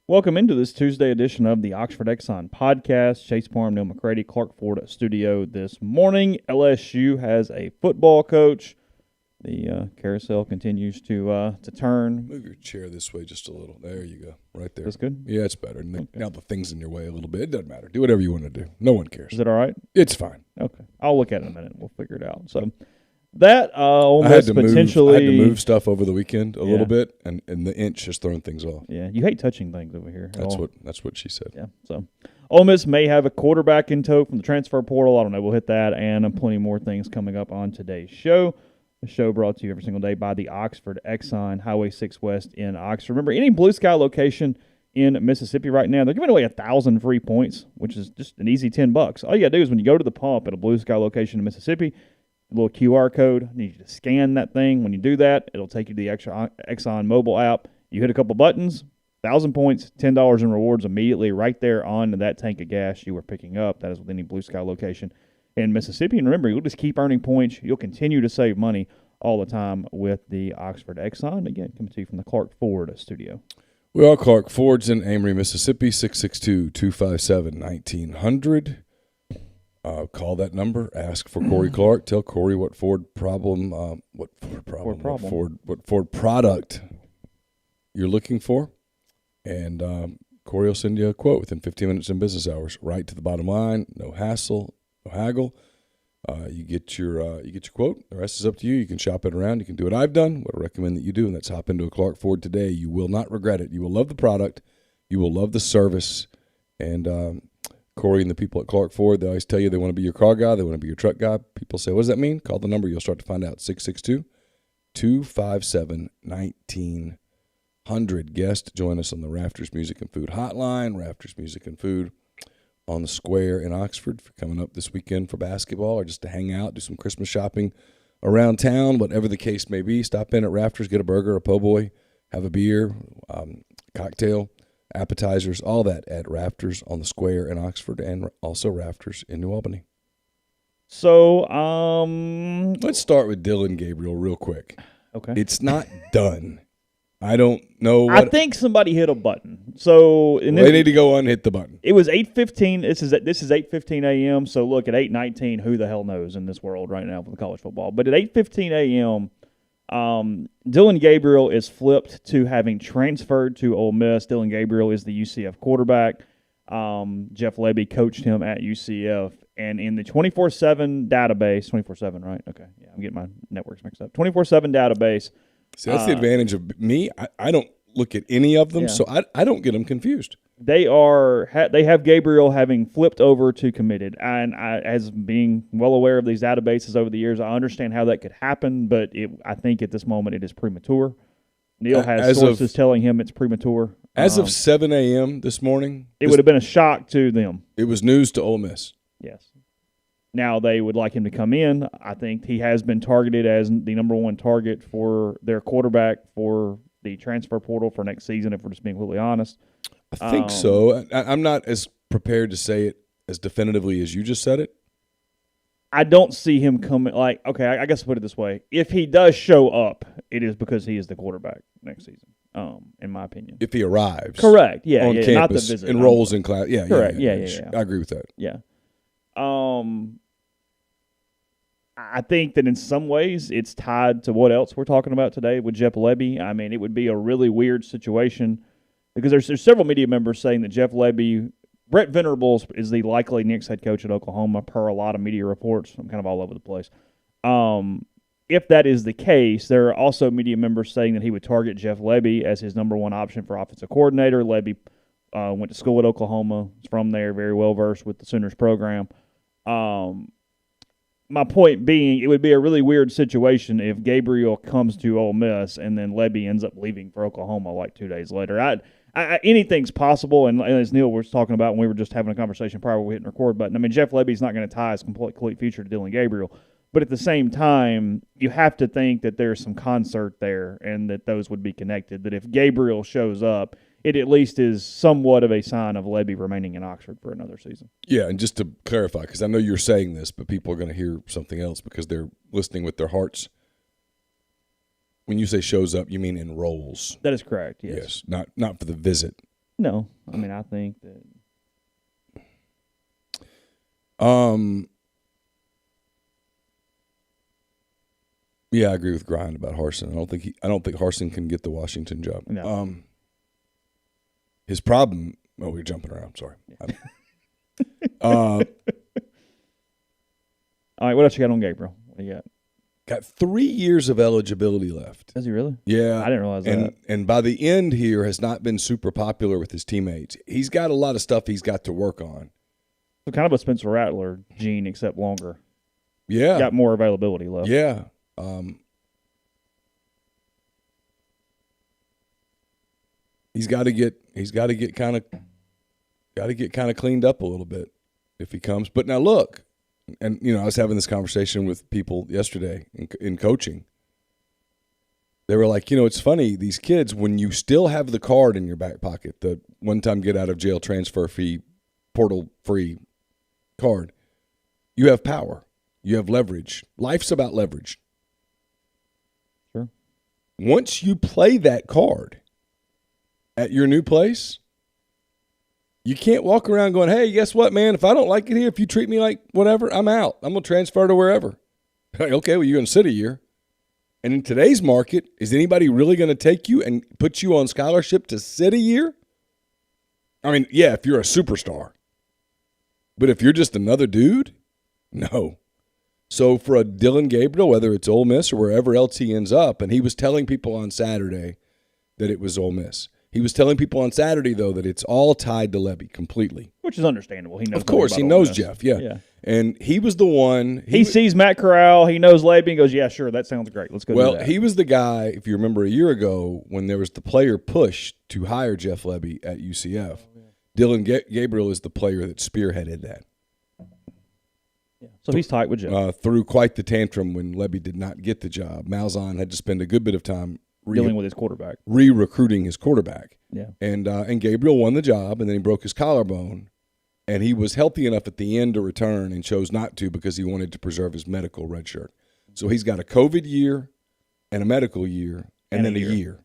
Welcome into this Tuesday edition of the Oxford Exxon Podcast. Chase Parham, Neal, McCready, Clark Ford studio this morning. LSU has a football coach. The carousel continues to turn. Move your chair this way just a little. There you go. Right there. That's good? Yeah, it's better. Now the thing's in your way a little bit. It doesn't matter. Do whatever you want to do. No one cares. Is it all right? It's fine. Okay. I'll look at it in a minute. We'll figure it out. So that I had to potentially move stuff over the weekend a little bit, and the inch has thrown things off. Yeah, you hate touching things over here. That's what she said. Yeah. So Ole Miss may have a quarterback in tow from the transfer portal. I don't know. We'll hit that and plenty more things coming up on today's show. The show brought to you every single day by the Oxford Exxon, Highway 6 West in Oxford. Remember, any Blue Sky location in Mississippi right now, they're giving away 1,000 free points, which is just an easy $10. All you got to do is when you go to the pump at a Blue Sky location in Mississippi, a little QR code, I need you to scan that thing. When you do that, it'll take you to the Exxon mobile app. You hit a couple buttons, 1,000 points, $10 in rewards immediately right there on that tank of gas you were picking up. That is with any Blue Sky location in Mississippi. And remember, you'll just keep earning points. You'll continue to save money all the time with the Oxford Exxon. Again, coming to you from the Clark Ford studio. We are Clark Ford's in Amory, Mississippi, 662-257-1900. Call that number. Ask for Corey Clark. Tell Corey what Ford product you're looking for, and Corey will send you a quote within 15 minutes in business hours. Right to the bottom line. No hassle. No haggle. You get your quote. The rest is up to you. You can shop it around. You can do what I've done. What I recommend that you do, and that's hop into a Clark Ford today. You will not regret it. You will love the product. You will love the service. And Corey and the people at Clark Ford, they always tell you they want to be your car guy. They want to be your truck guy. People say, what does that mean? Call the number. You'll start to find out. 662-257-1900. Guest, join us on the Rafters Music and Food Hotline. Rafters Music and Food on the Square in Oxford for coming up this weekend for basketball or just to hang out, do some Christmas shopping around town, whatever the case may be. Stop in at Rafters, get a burger, a po' boy, have a beer, cocktail, appetizers, all that at Rafters on the Square in Oxford and also Rafters in New Albany. So, let's start with Dillon Gabriel real quick. Okay. It's not done. I don't know. I think somebody hit a button. So they need to go on and hit the button. It was 8:15. This is 8:15 a.m. So look, at 8:19, who the hell knows in this world right now for the college football? But at 8:15 a.m., Dillon Gabriel is flipped to having transferred to Ole Miss. Dillon Gabriel is the UCF quarterback. Jeff Lebby coached him at UCF, and in the 24/7 database, 24/7, right? Okay, yeah, I'm getting my networks mixed up. 24/7 database. See, that's the advantage of me. I don't look at any of them, so I don't get them confused. They have Gabriel having flipped over to committed, and as being well aware of these databases over the years, I understand how that could happen, but I think at this moment it is premature. Neal has sources telling him it's premature. As of 7 a.m. this morning, it would have been a shock to them. It was news to Ole Miss. Yes. Now they would like him to come in. I think he has been targeted as the number one target for their quarterback for the transfer portal for next season, if we're just being completely honest. I think so. I'm not as prepared to say it as definitively as you just said it. I don't see him coming. Okay, I guess I'll put it this way. If he does show up, it is because he is the quarterback next season, in my opinion. If he arrives. Correct, yeah. On campus, not the visit. Enrolls in class. Yeah, correct, yeah. I agree with that. Yeah. I think that in some ways it's tied to what else we're talking about today with Jeff Lebby. I mean, it would be a really weird situation because there's several media members saying that Jeff Lebby, Brett Venables is the likely next head coach at Oklahoma per a lot of media reports. I'm kind of all over the place. If that is the case, there are also media members saying that he would target Jeff Lebby as his number one option for offensive coordinator. Lebby went to school at Oklahoma. Is from there, very well versed with the Sooners program. My point being, it would be a really weird situation if Gabriel comes to Ole Miss and then Lebby ends up leaving for Oklahoma like 2 days later. Anything's possible, and as Neal was talking about when we were just having a conversation prior to hitting record button, I mean, Jeff Lebby's not going to tie his complete future to Dillon Gabriel. But at the same time, you have to think that there's some concert there and that those would be connected, that if Gabriel shows up, it at least is somewhat of a sign of Lebby remaining in Oxford for another season. Yeah, and just to clarify, because I know you're saying this, but people are going to hear something else because they're listening with their hearts. When you say shows up, you mean enrolls. That is correct, yes. Yes, not for the visit. No, I mean, I think that. Yeah, I agree with Grind about Harsin. I don't think Harsin can get the Washington job. No. His problem. Oh, we're jumping around. Sorry. All right, what else you got on Gabriel? What do you got? Got 3 years of eligibility left. Does he really? Yeah. I didn't realize that. And by the end here has not been super popular with his teammates. He's got a lot of stuff he's got to work on. So kind of a Spencer Rattler gene, except longer. Yeah. Got more availability left. Yeah. He's got to get kind of cleaned up a little bit if he comes. But now look, and I was having this conversation with people yesterday in coaching. They were like, it's funny, these kids, when you still have the card in your back pocket, the one-time get-out-of-jail transfer fee, portal-free card, you have power. You have leverage. Life's about leverage. Sure. Once you play that card at your new place, you can't walk around going, hey, guess what, man? If I don't like it here, if you treat me like whatever, I'm out. I'm going to transfer to wherever. Okay, well, you're going to sit a year. And in today's market, is anybody really going to take you and put you on scholarship to sit a year? I mean, yeah, if you're a superstar. But if you're just another dude, no. So for a Dillon Gabriel, whether it's Ole Miss or wherever else he ends up, and he was telling people on Saturday that it was Ole Miss. He was telling people on Saturday, though, that it's all tied to Lebby completely. Which is understandable. He knows. Of course, he knows Jeff, yeah. And he was the one. He sees Matt Corral, he knows Lebby, and goes, yeah, sure, that sounds great. Let's go do that. Well, he was the guy, if you remember a year ago, when there was the player push to hire Jeff Lebby at UCF. Dillon Gabriel is the player that spearheaded that. Yeah. So he's tight with Jeff. Through quite the tantrum when Lebby did not get the job. Malzahn had to spend a good bit of time dealing with his quarterback, re-recruiting his quarterback. Yeah, and Gabriel won the job, and then he broke his collarbone, and he was healthy enough at the end to return and chose not to because he wanted to preserve his medical red shirt. So he's got a COVID year and a medical year and then a year.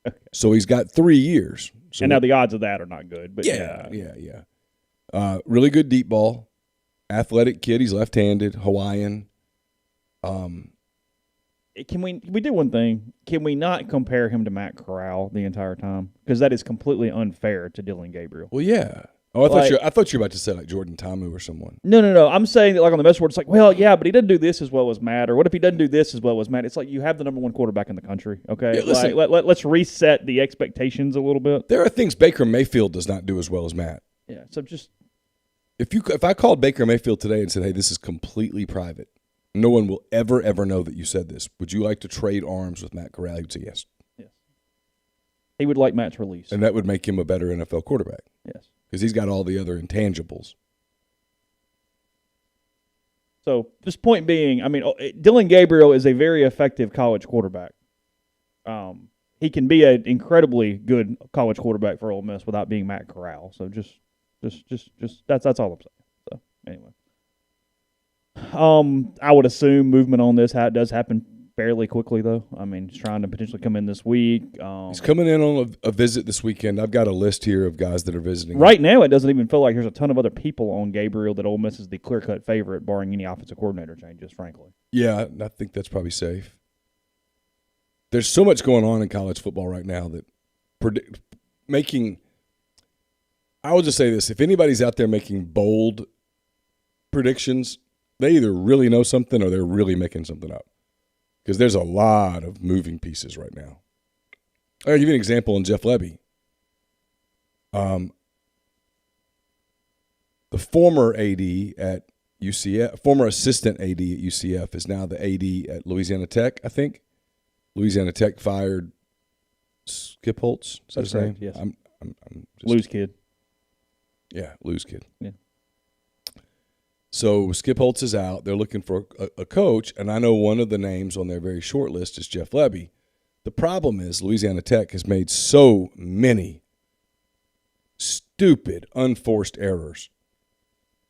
Okay. So he's got 3 years. So and now the odds of that are not good. But yeah. Really good deep ball, athletic kid. He's left-handed, Hawaiian. Can we do one thing? Can we not compare him to Matt Corral the entire time? Because that is completely unfair to Dillon Gabriel. Well, yeah. Oh, I thought you were about to say like Jordan Ta'amu or someone. No. I'm saying that like on the message board, it's like, well, yeah, but he doesn't do this as well as Matt. Or what if he doesn't do this as well as Matt? It's like you have the number one quarterback in the country. Okay, yeah, listen, let's reset the expectations a little bit. There are things Baker Mayfield does not do as well as Matt. Yeah. So just if I called Baker Mayfield today and said, hey, this is completely private. No one will ever know that you said this. Would you like to trade arms with Matt Corral? He'd say yes. Yes. He would like Matt's release. And that would make him a better NFL quarterback. Yes. Because he's got all the other intangibles. So, just point being, I mean, Dillon Gabriel is a very effective college quarterback. He can be an incredibly good college quarterback for Ole Miss without being Matt Corral. So, just that's all I'm saying. So, anyway. I would assume movement on this does happen fairly quickly, though. I mean, he's trying to potentially come in this week. He's coming in on a visit this weekend. I've got a list here of guys that are visiting. Right now, it doesn't even feel like there's a ton of other people on Gabriel that Ole Miss is the clear-cut favorite, barring any offensive coordinator changes, frankly. Yeah, I think that's probably safe. There's so much going on in college football right now that I will just say this. If anybody's out there making bold predictions, they either really know something or they're really making something up. Because there's a lot of moving pieces right now. I'll give you an example on Jeff Lebby. The former AD at UCF, former assistant AD at UCF is now the AD at Louisiana Tech, I think. Louisiana Tech fired Skip Holtz. Is that his name? Yes. I'm Lou's kid. Yeah, Lou's kid. Yeah. So Skip Holtz is out. They're looking for a coach, and I know one of the names on their very short list is Jeff Lebby. The problem is Louisiana Tech has made so many stupid, unforced errors.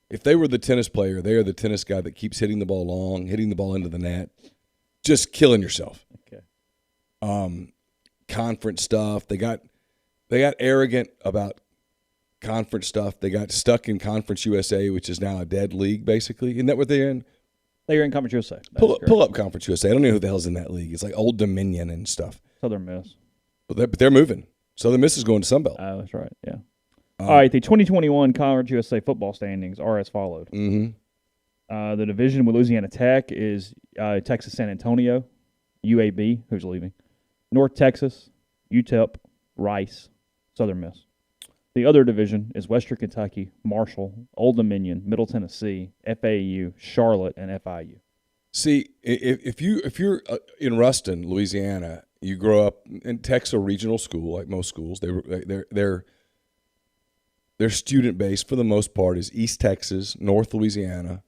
If they were the tennis player, they are the tennis guy that keeps hitting the ball long, hitting the ball into the net, just killing yourself. Okay. Conference stuff. They got arrogant about conference stuff. They got stuck in Conference USA, which is now a dead league, basically. Isn't that what they're in? They're in Conference USA. Pull up Conference USA. I don't know who the hell's in that league. It's like Old Dominion and stuff. Southern Miss. But they're moving. Southern Miss is going to Sunbelt. Oh, that's right. Yeah. All right. The 2021 Conference USA football standings are as followed. Mm-hmm. The division with Louisiana Tech is Texas San Antonio, UAB, who's leaving, North Texas, UTEP, Rice, Southern Miss. The other division is Western Kentucky, Marshall, Old Dominion, Middle Tennessee, FAU, Charlotte, and FIU. See, if you're in Ruston, Louisiana, you grow up in Tech's a regional school, like most schools. Their student base for the most part is East Texas, North Louisiana,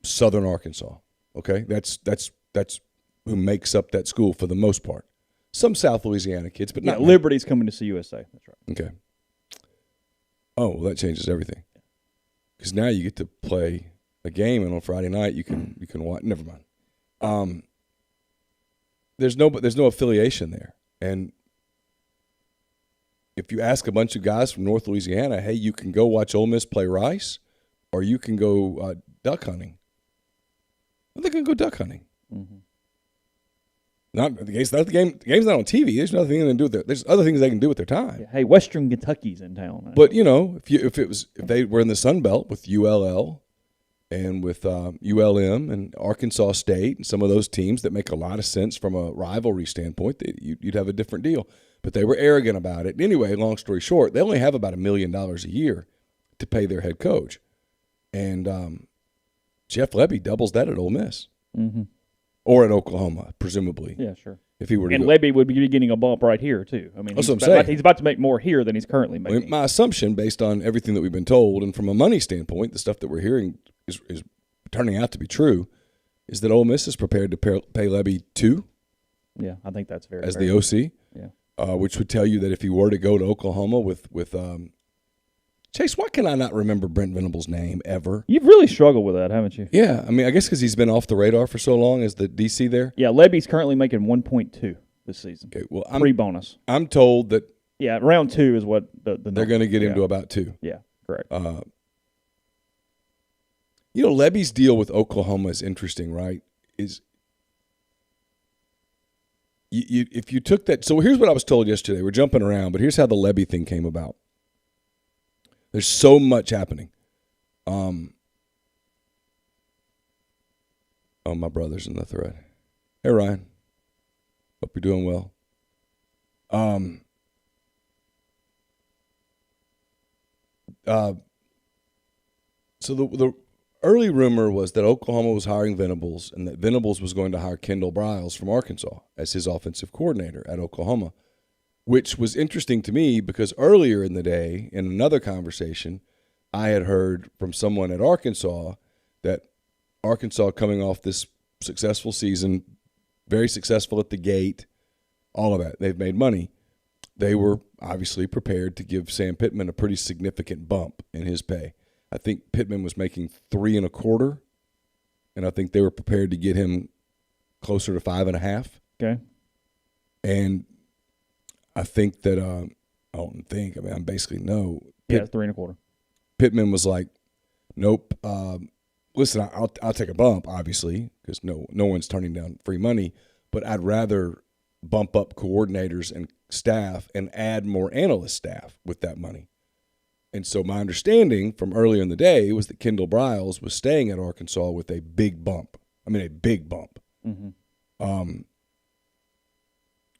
Southern Arkansas. Okay, that's who makes up that school for the most part. Some South Louisiana kids, but not Liberty's coming to CUSA. That's right. Okay. Oh, well, that changes everything. Because now you get to play a game, and on Friday night you can watch. Never mind. There's no affiliation there, and if you ask a bunch of guys from North Louisiana, hey, you can go watch Ole Miss play Rice, or you can go duck hunting. Well, they're going to go duck hunting. Mm-hmm. Not the game's not the game. The game's not on TV. There's nothing they can do with their. There's other things they can do with their time. Yeah, hey, Western Kentucky's in town. But if they were in the Sun Belt with ULL and with ULM and Arkansas State and some of those teams that make a lot of sense from a rivalry standpoint, you'd have a different deal. But they were arrogant about it. Anyway, long story short, they only have about $1 million a year to pay their head coach, and Jeff Lebby doubles that at Ole Miss. Mm-hmm. Or at Oklahoma, presumably. Yeah, sure. If he were to and Lebby would be getting a bump right here, too. I mean, that's what I'm saying. He's about to make more here than he's currently making. I mean, my assumption, based on everything that we've been told, and from a money standpoint, the stuff that we're hearing is turning out to be true, is that Ole Miss is prepared to pay Lebby $2. Yeah, I think that's very as fair. the OC. Yeah. Which would tell you that if he were to go to Oklahoma with Chase, why can I not remember Brent Venable's name ever? You've really struggled with that, haven't you? Yeah, I mean, I guess because he's been off the radar for so long as the DC there. Yeah, Lebby's currently making 1.2 this season. Okay, well, pre-bonus. I'm told that. Yeah, round 2 is what the they're going to get him to about 2. Yeah, correct. Lebby's deal with Oklahoma is interesting, right? Is if you took that. So here's what I was told yesterday. We're jumping around, but here's how the Lebby thing came about. There's so much happening. Oh, my brother's in the thread. Hey, Ryan. Hope you're doing well. So the early rumor was that Oklahoma was hiring Venables and that Venables was going to hire Kendall Briles from Arkansas as his offensive coordinator at Oklahoma, which was interesting to me because earlier in the day, in another conversation, I had heard from someone at Arkansas that Arkansas, coming off this successful season, very successful at the gate, all of that, they've made money. They were obviously prepared to give Sam Pittman a pretty significant bump in his pay. I think Pittman was making $3.25, and I think they were prepared to get him closer to $5.5. Okay. And I think that I basically know. Yeah, it's $3.25. Pittman was like, "Nope. Listen, I'll take a bump, obviously, because no one's turning down free money. But I'd rather bump up coordinators and staff and add more analyst staff with that money." And so my understanding from earlier in the day was that Kendall Briles was staying at Arkansas with a big bump. I mean, a big bump. Mm-hmm.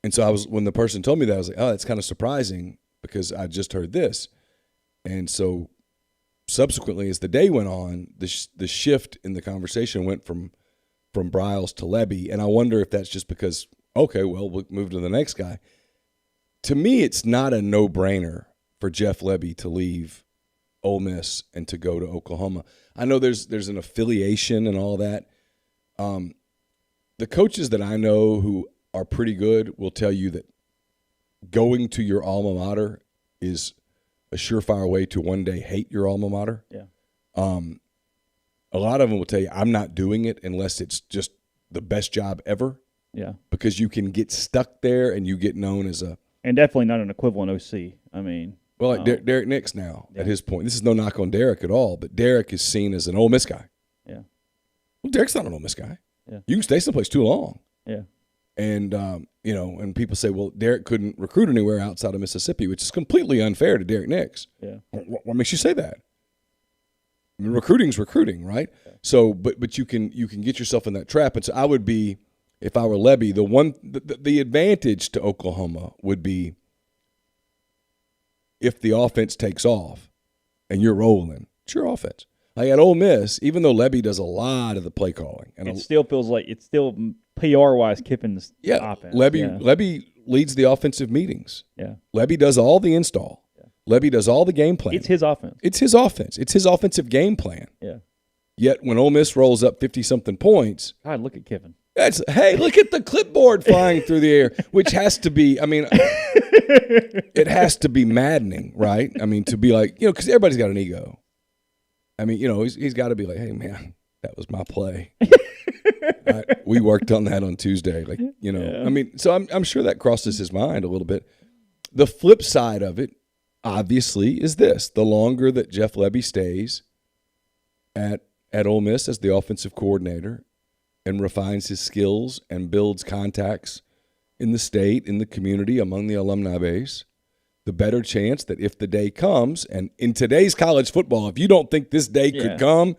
And so when the person told me that, I was like, oh, that's kind of surprising because I just heard this. And so subsequently, as the day went on, the shift in the conversation went from Briles to Lebby. And I wonder if that's just because, okay, well, we'll move to the next guy. To me, it's not a no-brainer for Jeff Lebby to leave Ole Miss and to go to Oklahoma. I know there's an affiliation and all that. The coaches that I know who are pretty good will tell you that going to your alma mater is a surefire way to one day hate your alma mater. Yeah. A lot of them will tell you, I'm not doing it unless it's just the best job ever. Yeah. Because you can get stuck there and you get known as a – and definitely not an equivalent OC. I mean, Well, like Derek Nix now, at his point. This is no knock on Derek at all, but Derek is seen as an Ole Miss guy. Yeah. Well, Derek's not an Ole Miss guy. Yeah. You can stay someplace too long. Yeah. And, and people say, well, Derek couldn't recruit anywhere outside of Mississippi, which is completely unfair to Derek Nix. Yeah. What makes you say that? I mean, recruiting's recruiting, right? Yeah. So, but you can get yourself in that trap. And so I would be, if I were Lebby, the advantage to Oklahoma would be if the offense takes off and you're rolling, it's your offense. Like at Ole Miss, even though Lebby does a lot of the play calling, and it still feels like it's still PR-wise Kiffin's offense. Lebby leads the offensive meetings. Yeah, Lebby does all the install. Yeah. Lebby does all the game plan. It's his offense. It's his offense. It's his offensive game plan. Yeah. Yet when Ole Miss rolls up 50-something points, God, look at Kiffin. Hey, look at the clipboard flying through the air, which has to be, I mean, it has to be maddening, right? I mean, to be like, because everybody's got an ego. I mean, he's got to be like, hey, man, that was my play. We worked on that on Tuesday. Like, I mean, so I'm sure that crosses his mind a little bit. The flip side of it, obviously, is this. The longer that Jeff Lebby stays at Ole Miss as the offensive coordinator, and refines his skills and builds contacts in the state, in the community, among the alumni base, the better chance that if the day comes, and in today's college football, if you don't think this day could come.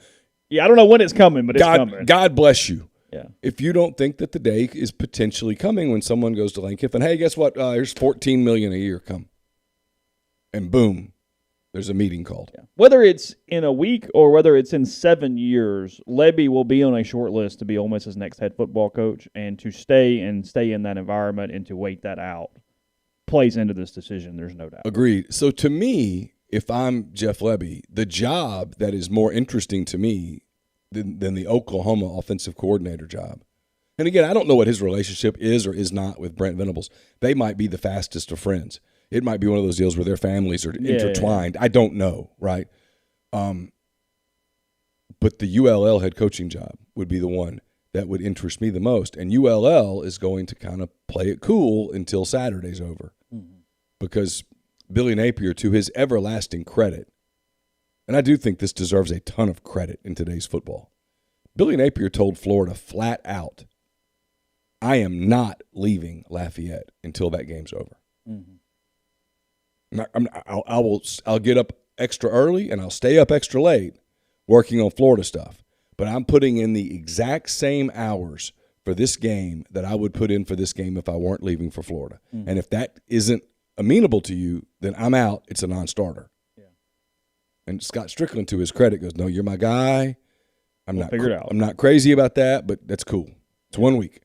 Yeah, I don't know when it's coming, but it's coming. God bless you. Yeah. If you don't think that the day is potentially coming when someone goes to Lane Kiffin, hey, guess what? Here's $14 million a year, come. And boom. There's a meeting called. Yeah. Whether it's in a week or whether it's in 7 years, Lebby will be on a short list to be Ole Miss's next head football coach, and to stay in that environment and to wait that out plays into this decision. There's no doubt. Agreed. So to me, if I'm Jeff Lebby, the job that is more interesting to me than the Oklahoma offensive coordinator job. And again, I don't know what his relationship is or is not with Brent Venables. They might be the fastest of friends. It might be one of those deals where their families are intertwined. Yeah. I don't know, right? But the ULL head coaching job would be the one that would interest me the most. And ULL is going to kind of play it cool until Saturday's over. Mm-hmm. Because Billy Napier, to his everlasting credit, and I do think this deserves a ton of credit in today's football, Billy Napier told Florida flat out, I am not leaving Lafayette until that game's over. Mm-hmm. I'll get up extra early and I'll stay up extra late working on Florida stuff. But I'm putting in the exact same hours for this game that I would put in for this game if I weren't leaving for Florida. Mm-hmm. And if that isn't amenable to you, then I'm out. It's a non-starter. Yeah. And Scott Strickland, to his credit, goes, no, you're my guy. I'm not crazy about that, but that's cool. It's 1 week.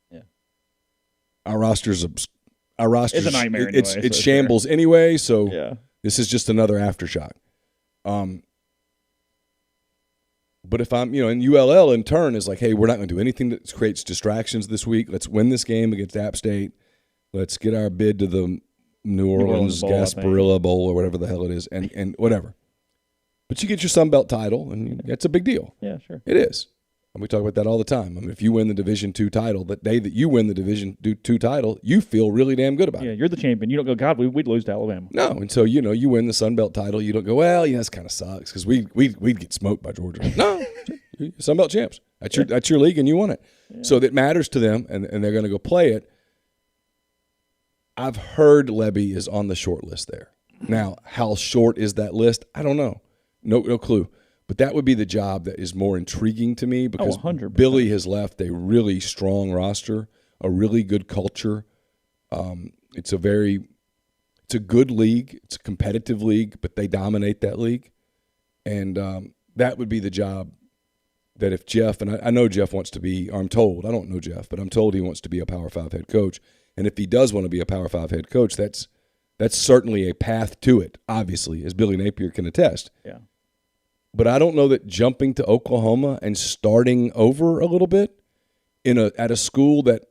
Yeah. Our roster's it's a nightmare anyway. It's shambles anyway, so this is just another aftershock. But if I'm, and ULL in turn is like, hey, we're not going to do anything that creates distractions this week. Let's win this game against App State. Let's get our bid to the New Orleans Gasparilla Bowl or whatever the hell it is, and whatever. But you get your Sun Belt title, and that's a big deal. Yeah, sure. It is. And we talk about that all the time. I mean, if you win the Division II title, that day that you win the Division II title, you feel really damn good about it. Yeah, you're the champion. You don't go, God, we'd lose to Alabama. No, and so, you win the Sun Belt title. You don't go, well, this kind of sucks because we'd get smoked by Georgia. No, you're Sun Belt champs. That's your league, and you won it. Yeah. So that matters to them, and they're going to go play it. I've heard Lebby is on the short list there. Now, how short is that list? I don't know. No clue. But that would be the job that is more intriguing to me because 100%. Billy has left a really strong roster, a really good culture. It's a good league. It's a competitive league, but they dominate that league. And that would be the job that if Jeff, and I know Jeff wants to be, or I'm told, I don't know Jeff, but I'm told he wants to be a Power 5 head coach. And if he does want to be a Power 5 head coach, that's certainly a path to it, obviously, as Billy Napier can attest. Yeah. But I don't know that jumping to Oklahoma and starting over a little bit at a school that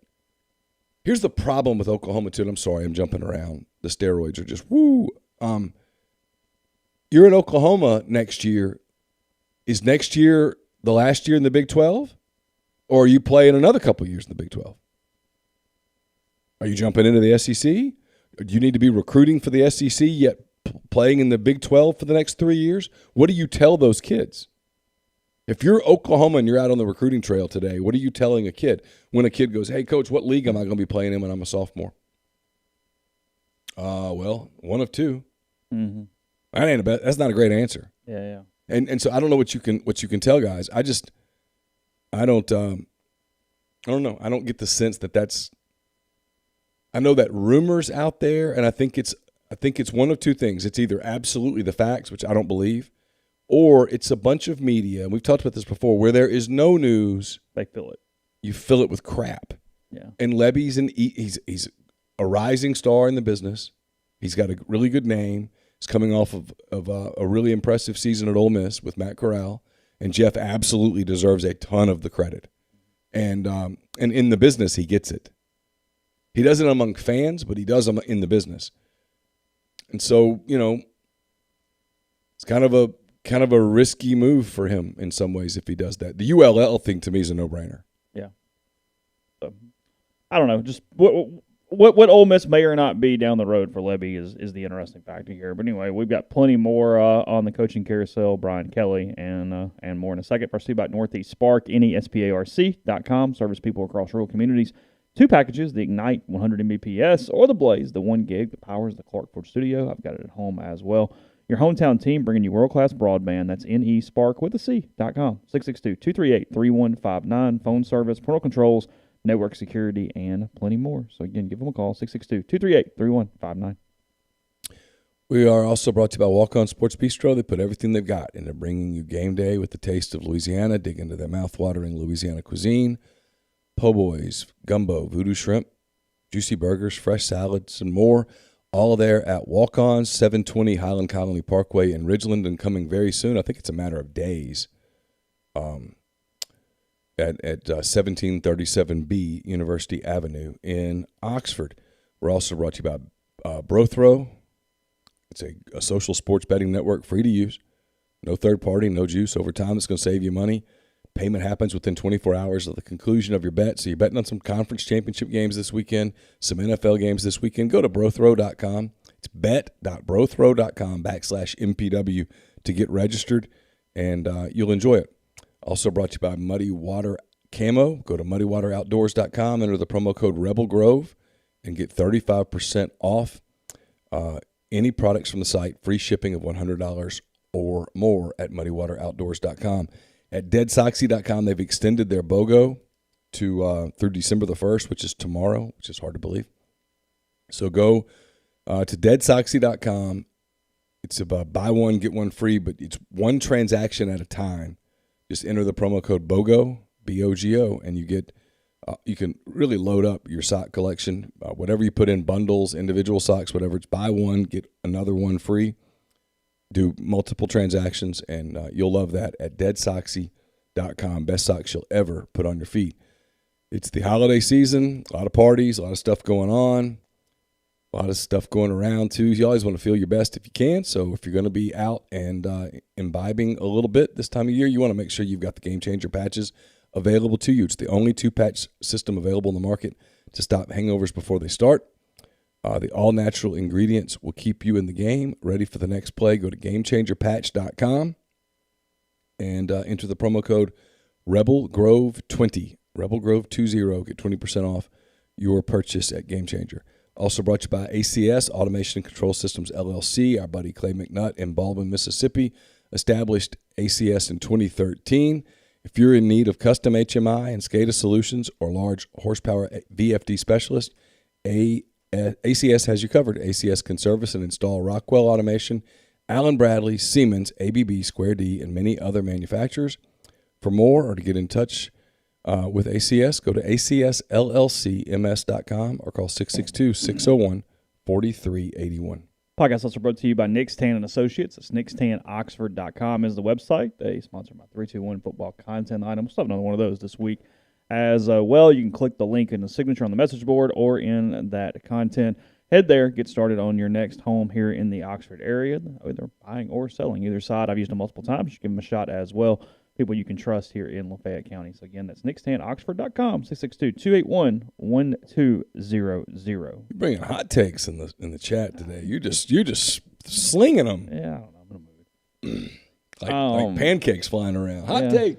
– here's the problem with Oklahoma, too. And I'm sorry, I'm jumping around. The steroids are just woo. You're in Oklahoma next year. Is next year the last year in the Big 12? Or are you playing another couple years in the Big 12? Are you jumping into the SEC? Do you need to be recruiting for the SEC yet playing in the Big 12 for the next 3 years? What do you tell those kids? If you're Oklahoma and you're out on the recruiting trail today, what are you telling a kid when a kid goes, hey, coach, what league am I going to be playing in when I'm a sophomore? Well, one of two. Mm-hmm. That's not a great answer. Yeah. And so I don't know what you can tell guys. I don't know. I don't get the sense that that's. I know that rumors out there, and I think it's one of two things. It's either absolutely the facts, which I don't believe, or it's a bunch of media. And we've talked about this before, where there is no news. They fill it. You fill it with crap. Yeah. And Levy's he's a rising star in the business. He's got a really good name. He's coming off of a really impressive season at Ole Miss with Matt Corral, and Jeff absolutely deserves a ton of the credit. And in the business, he gets it. He does it among fans, but he does it in the business. And so, it's kind of a risky move for him in some ways if he does that. The ULL thing to me is a no-brainer. Yeah. So, I don't know. Just what Ole Miss may or not be down the road for Levy is the interesting factor here. But anyway, we've got plenty more on the coaching carousel, Brian Kelly, and more in a second. First, about Northeast Spark, nesparc.com, service people across rural communities. 2 packages, the Ignite 100 Mbps or the Blaze, the 1 gig that powers the Clark Ford Studio. I've got it at home as well. Your hometown team bringing you world-class broadband. That's nesparc.com, 662-238-3159, phone service, parental controls, network security, and plenty more. So, again, give them a call, 662-238-3159. We are also brought to you by Walk-On Sports Bistro. They put everything they've got into bringing you game day with the taste of Louisiana. Dig into their mouth-watering Louisiana cuisine. Po' boys, gumbo, voodoo shrimp, juicy burgers, fresh salads, and more. All there at Walk-On, 720 Highland Colony Parkway in Ridgeland, and coming very soon. I think it's a matter of days. At 1737B University Avenue in Oxford. We're also brought to you by Brothrow. It's a social sports betting network, free to use. No third party, no juice. Over time, it's going to save you money. Payment happens within 24 hours of the conclusion of your bet. So you're betting on some conference championship games this weekend, some NFL games this weekend. Go to brothrow.com. It's bet.brothrow.com/MPW to get registered, and you'll enjoy it. Also brought to you by Muddy Water Camo. Go to muddywateroutdoors.com, enter the promo code Rebel Grove, and get 35% off any products from the site. Free shipping of $100 or more at muddywateroutdoors.com. At deadsoxy.com, they've extended their BOGO to through December the 1st, which is tomorrow, which is hard to believe. So go to deadsoxy.com. It's about buy one, get one free, but it's one transaction at a time. Just enter the promo code BOGO, B-O-G-O, and you get you can really load up your sock collection. Whatever you put in, bundles, individual socks, whatever. It's buy one, get another one free. Do multiple transactions, and you'll love that at deadsoxy.com. Best socks you'll ever put on your feet. It's the holiday season, a lot of parties, a lot of stuff going on, a lot of stuff going around too. You always want to feel your best if you can, so if you're going to be out and imbibing a little bit this time of year, you want to make sure you've got the Game Changer patches available to you. It's the only 2-patch system available in the market to stop hangovers before they start. The all-natural ingredients will keep you in the game, ready for the next play. Go to GameChangerPatch.com and enter the promo code RebelGrove20, RebelGrove20. Get 20% off your purchase at Game Changer. Also brought to you by ACS, Automation and Control Systems, LLC. Our buddy Clay McNutt in Baldwin, Mississippi, established ACS in 2013. If you're in need of custom HMI and SCADA solutions or large horsepower VFD specialist, ACS has you covered. ACS can service and install Rockwell Automation, Allen Bradley, Siemens, ABB, Square D, and many other manufacturers. For more or to get in touch with ACS, go to acsllcms.com or call 662-601-4381. Podcast also brought to you by Nick's Tan and Associates. It's nickstanoxford.com is the website. They sponsor my 321 football content item. We'll still have another one of those this week. As well, you can click the link in the signature on the message board or in that content. Head there, get started on your next home here in the Oxford area, either buying or selling. Either side, I've used them multiple times. You give them a shot as well. People you can trust here in Lafayette County. So, again, that's nickstanoxford.com, 662-281-1200. You're bringing hot takes in the chat today. You're just slinging them. Yeah, I don't know. I'm going to move it. Like pancakes flying around. Hot take.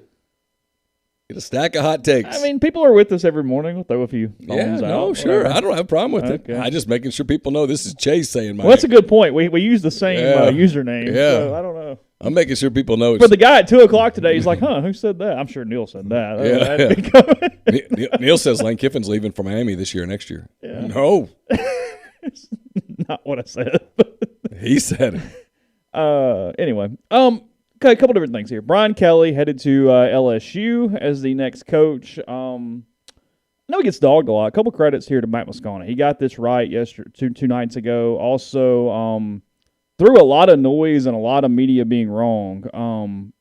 Get a stack of hot takes. I mean, people are with us every morning. We'll throw a few phones out. No, sure. Whatever. I don't have a problem with it. I'm just making sure people know this is Chase saying my name. That's a good point. We use the same username. Yeah. So I don't know. I'm making sure people know. For the guy at 2 o'clock today, he's like, who said that? I'm sure Neal said that. Yeah. Neal says Lane Kiffin's leaving for Miami this year or next year. Yeah. No. It's not what I said. He said it. Anyway. Okay, a couple different things here. Brian Kelly headed to LSU as the next coach. I know he gets dogged a lot. A couple credits here to Matt Moscona. He got this right two nights ago. Also, through a lot of noise and a lot of media being wrong,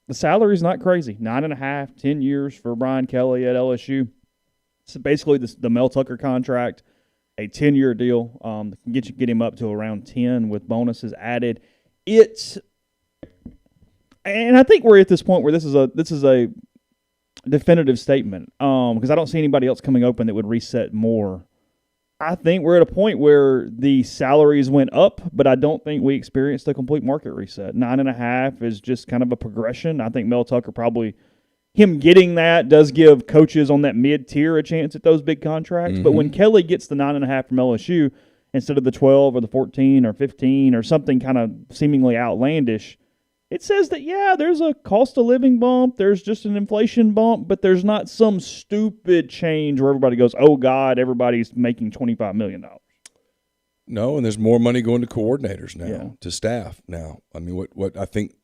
the salary's not crazy. 9.5, 10 years for Brian Kelly at LSU. So basically the Mel Tucker contract, a 10-year deal. Can get him up to around 10 with bonuses added. And I think we're at this point where this is a definitive statement because I don't see anybody else coming open that would reset more. I think we're at a point where the salaries went up, but I don't think we experienced a complete market reset. 9.5 is just kind of a progression. I think Mel Tucker probably him getting that does give coaches on that mid-tier a chance at those big contracts. Mm-hmm. But when Kelly gets the 9.5 from LSU instead of the 12 or the 14 or 15 or something kind of seemingly outlandish, it says that, there's a cost of living bump, there's just an inflation bump, but there's not some stupid change where everybody goes, oh, God, everybody's making $25 million. No, and there's more money going to coordinators now, to staff now. I mean, what I think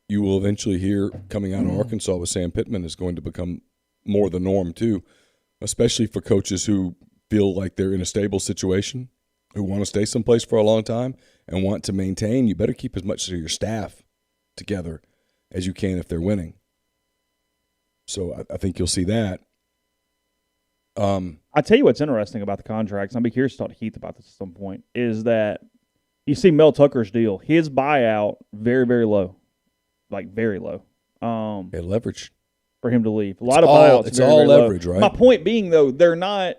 you will eventually hear coming out of Arkansas with Sam Pittman is going to become more the norm, too, especially for coaches who feel like they're in a stable situation, who want to stay someplace for a long time and want to maintain. You better keep as much of your staff together as you can if they're winning. So I think you'll see that. I tell you what's interesting about the contracts, I'll be curious to talk to Keith about this at some point, is that you see Mel Tucker's deal, his buyout, very, very low. Like, very low. Leverage. For him to leave. A lot of buyouts. It's all leverage, right? My point being, though, they're not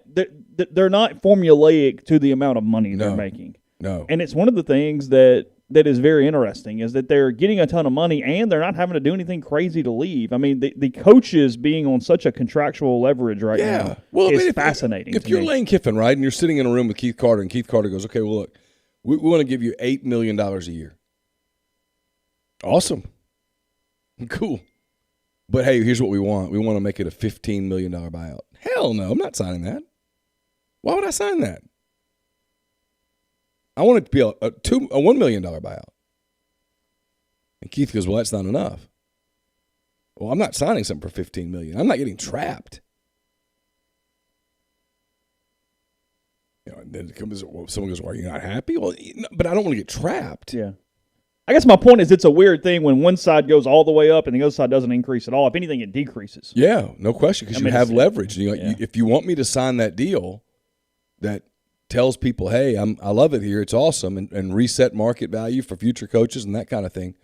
formulaic to the amount of money they're making. No. And it's one of the things that is very interesting is that they're getting a ton of money and they're not having to do anything crazy to leave. I mean, the coaches being on such a contractual leverage right now is fascinating. If you're Lane Kiffin, right, and you're sitting in a room with Keith Carter, and Keith Carter goes, okay, well, look, we want to give you $8 million a year. Awesome. Cool. But, hey, here's what we want. We want to make it a $15 million buyout. Hell no, I'm not signing that. Why would I sign that? I want it to be a $1 million buyout. And Keith goes, well, that's not enough. Well, I'm not signing something for $15 million. I'm not getting trapped. And then someone goes, well, are you not happy? Well, but I don't want to get trapped. Yeah. I guess my point is it's a weird thing when one side goes all the way up and the other side doesn't increase at all. If anything, it decreases. Yeah, no question, because you have leverage. If you want me to sign that deal that tells people, hey, I love it here, it's awesome, and reset market value for future coaches and that kind of thing.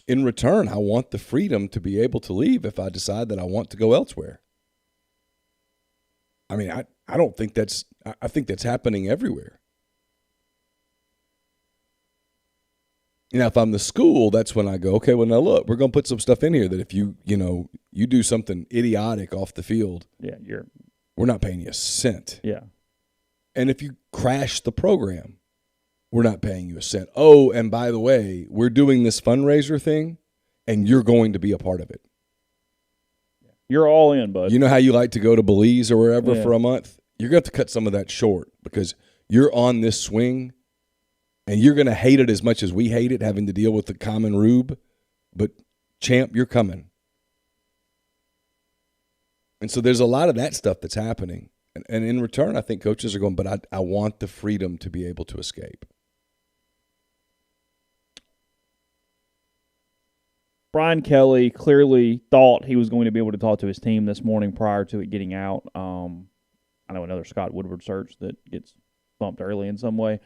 In return, I want the freedom to be able to leave if I decide that I want to go elsewhere. I mean, I don't think I think that's happening everywhere. Now, if I'm the school, that's when I go, okay, well, now look, we're going to put some stuff in here that if you do something idiotic off the field, we're not paying you a cent. Yeah. And if you crash the program, we're not paying you a cent. Oh, and by the way, we're doing this fundraiser thing, and you're going to be a part of it. You're all in, bud. You know how you like to go to Belize or wherever for a month? You're going to have to cut some of that short because you're on this swing, and you're going to hate it as much as we hate it, having to deal with the common rube. But, champ, you're coming. And so there's a lot of that stuff that's happening. And in return, I think coaches are going, but I want the freedom to be able to escape. Brian Kelly clearly thought he was going to be able to talk to his team this morning prior to it getting out. I know another Scott Woodward search that gets bumped early in some way.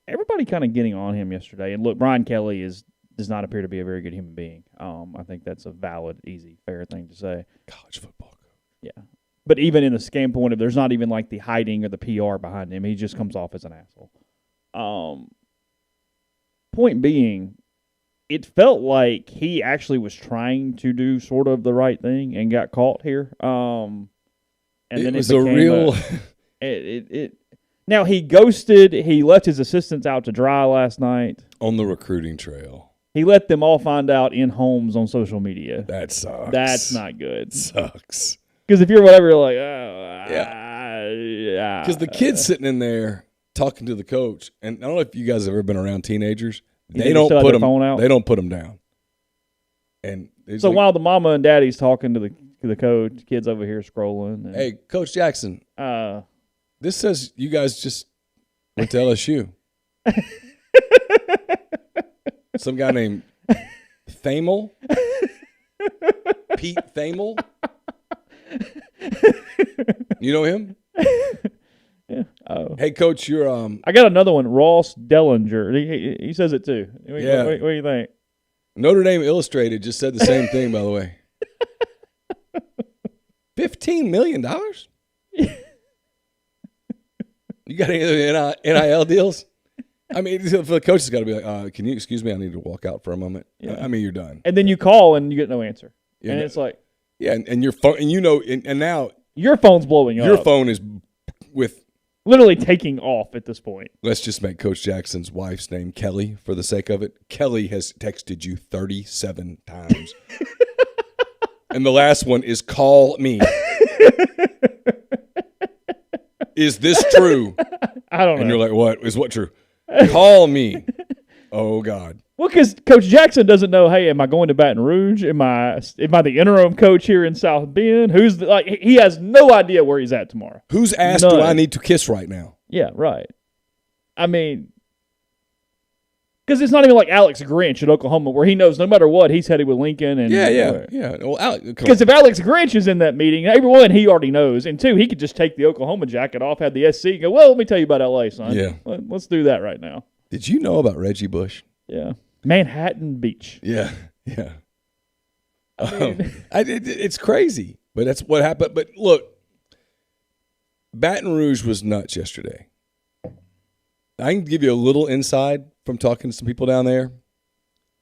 Everybody kind of getting on him yesterday. And look, Brian Kelly does not appear to be a very good human being. I think that's a valid, easy, fair thing to say. College football coach. Yeah. But even in the standpoint of there's not even like the hiding or the PR behind him. He just comes off as an asshole. Point being, it felt like he actually was trying to do sort of the right thing and got caught here. And then it was a real. Now he ghosted. He left his assistants out to dry last night on the recruiting trail. He let them all find out in homes on social media. That sucks. That's not good. Sucks. Because if you're whatever, you're like, Because the kid's sitting in there talking to the coach, and I don't know if you guys have ever been around teenagers. They don't put them. They don't put them down. And so while the mama and daddy's talking to the coach, kids over here scrolling. And, hey, Coach Jackson. This says you guys just went to LSU. Some guy named Thamel. Pete Thamel. You know him? Yeah. Oh. Hey, Coach, you're I got another one. Ross Dellinger. He says it too. What do you think? Notre Dame Illustrated just said the same thing, by the way. $15 million? You got any other NIL deals? I mean, the coach has got to be like, can you excuse me? I need to walk out for a moment. Yeah. I mean, you're done. And then you call and you get no answer. Yeah, and it's like. Yeah, and your phone, and you know, and now. Your phone's blowing up. Your phone is with. Literally taking off at this point. Let's just make Coach Jackson's wife's name Kelly for the sake of it. Kelly has texted you 37 times. And the last one is call me. Is this true? I don't know. And you're like, what? Is what true? Call me. Oh, God. Well, because Coach Jackson doesn't know, hey, am I going to Baton Rouge? Am I the interim coach here in South Bend? He has no idea where he's at tomorrow. Whose ass do I need to kiss right now? Yeah, right. I mean, because it's not even like Alex Grinch at Oklahoma where he knows no matter what, he's headed with Lincoln. And Yeah. Well, because if Alex Grinch is in that meeting, one, he already knows, and two, he could just take the Oklahoma jacket off, have the SC, and go, well, let me tell you about L.A., son. Yeah. Let's do that right now. Did you know about Reggie Bush? Yeah. Manhattan Beach. Yeah. I mean, it's crazy, but that's what happened. But look, Baton Rouge was nuts yesterday. I can give you a little inside from talking to some people down there.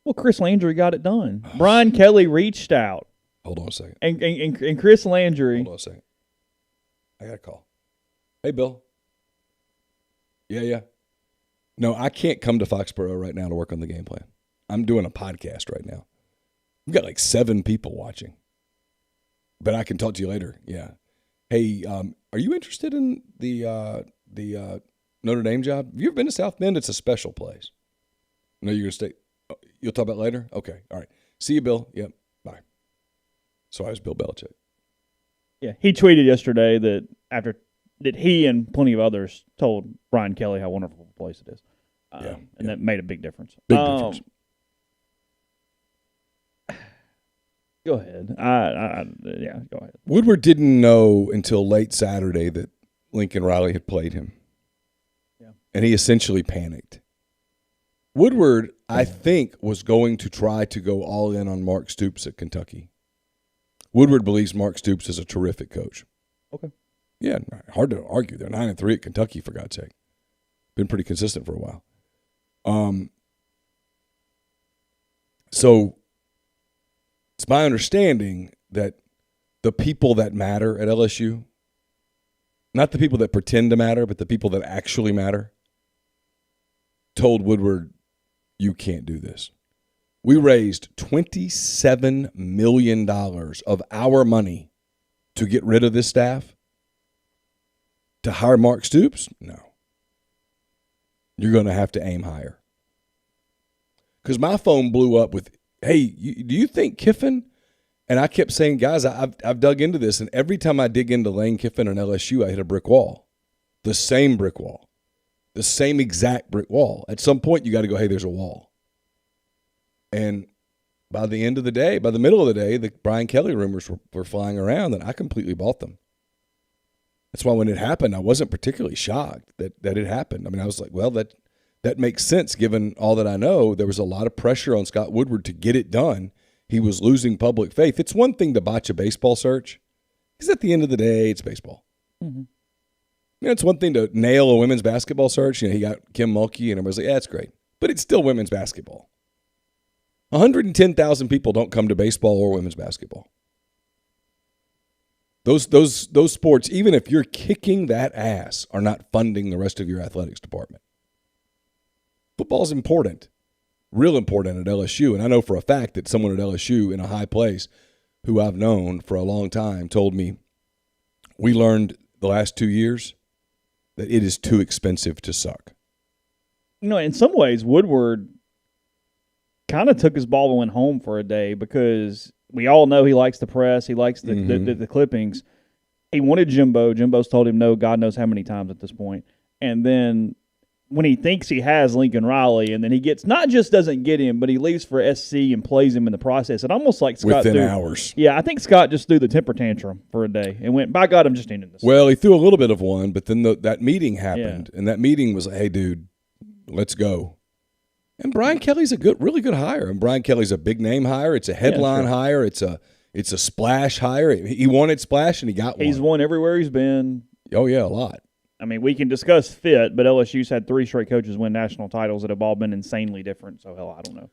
Well, Chris Landry got it done. Brian Kelly reached out. Hold on a second. And Chris Landry. Hold on a second. I got a call. Hey, Bill. Yeah. No, I can't come to Foxborough right now to work on the game plan. I'm doing a podcast right now. We've got like 7 people watching. But I can talk to you later. Yeah. Hey, are you interested in the Notre Dame job? Have you ever been to South Bend? It's a special place. No, you're going to stay. You'll talk about it later? Okay. All right. See you, Bill. Yep. Bye. So I was Bill Belichick. Yeah. He tweeted yesterday that he and plenty of others told Brian Kelly how wonderful a place it is. And that made a big difference. Big difference. Go ahead. Go ahead. Woodward didn't know until late Saturday that Lincoln Riley had played him. Yeah. And he essentially panicked. Woodward, I think, was going to try to go all in on Mark Stoops at Kentucky. Woodward believes Mark stoops is a terrific coach. Okay. Yeah, hard to argue. They're 9-3 at Kentucky, for God's sake. Been pretty consistent for a while. So it's my understanding that the people that matter at LSU, not the people that pretend to matter, but the people that actually matter, told Woodward, you can't do this. We raised $27 million of our money to get rid of this staff. To hire Mark Stoops? No. You're going to have to aim higher. Because my phone blew up with, hey, do you think Kiffin? And I kept saying, guys, I've dug into this, and every time I dig into Lane Kiffin and LSU, I hit a brick wall. The same brick wall. The same exact brick wall. At some point, you got to go, hey, there's a wall. And by the end of the day, by the middle of the day, the Brian Kelly rumors were flying around, and I completely bought them. That's why when it happened, I wasn't particularly shocked that it happened. I mean, I was like, well, that makes sense given all that I know. There was a lot of pressure on Scott Woodward to get it done. He was losing public faith. It's one thing to botch a baseball search. Because at the end of the day, it's baseball. Mm-hmm. It's one thing to nail a women's basketball search. He got Kim Mulkey, and everybody's like, yeah, that's great. But it's still women's basketball. 110,000 people don't come to baseball or women's basketball. Those sports, even if you're kicking that ass, are not funding the rest of your athletics department. Football's important, real important at LSU. And I know for a fact that someone at LSU in a high place who I've known for a long time told me we learned the last 2 years that it is too expensive to suck. In some ways, Woodward kind of took his ball and went home for a day because we all know he likes the press. He likes the clippings. He wanted Jimbo. Jimbo's told him no God knows how many times at this point. And then when he thinks he has Lincoln Riley, and then he gets not just doesn't get him, but he leaves for SC and plays him in the process. It almost like Scott within hours. Yeah, I think Scott just threw the temper tantrum for a day and went, by God, I'm just ending this. Well, he threw a little bit of one, but then that meeting happened, and that meeting was like, hey, dude, let's go. And Brian Kelly's a really good hire. And Brian Kelly's a big name hire. It's a headline hire. It's a splash hire. He wanted splash, and he got one. He's won everywhere he's been. Oh, yeah, a lot. I mean, we can discuss fit, but LSU's had 3 straight coaches win national titles that have all been insanely different. So, hell, I don't know.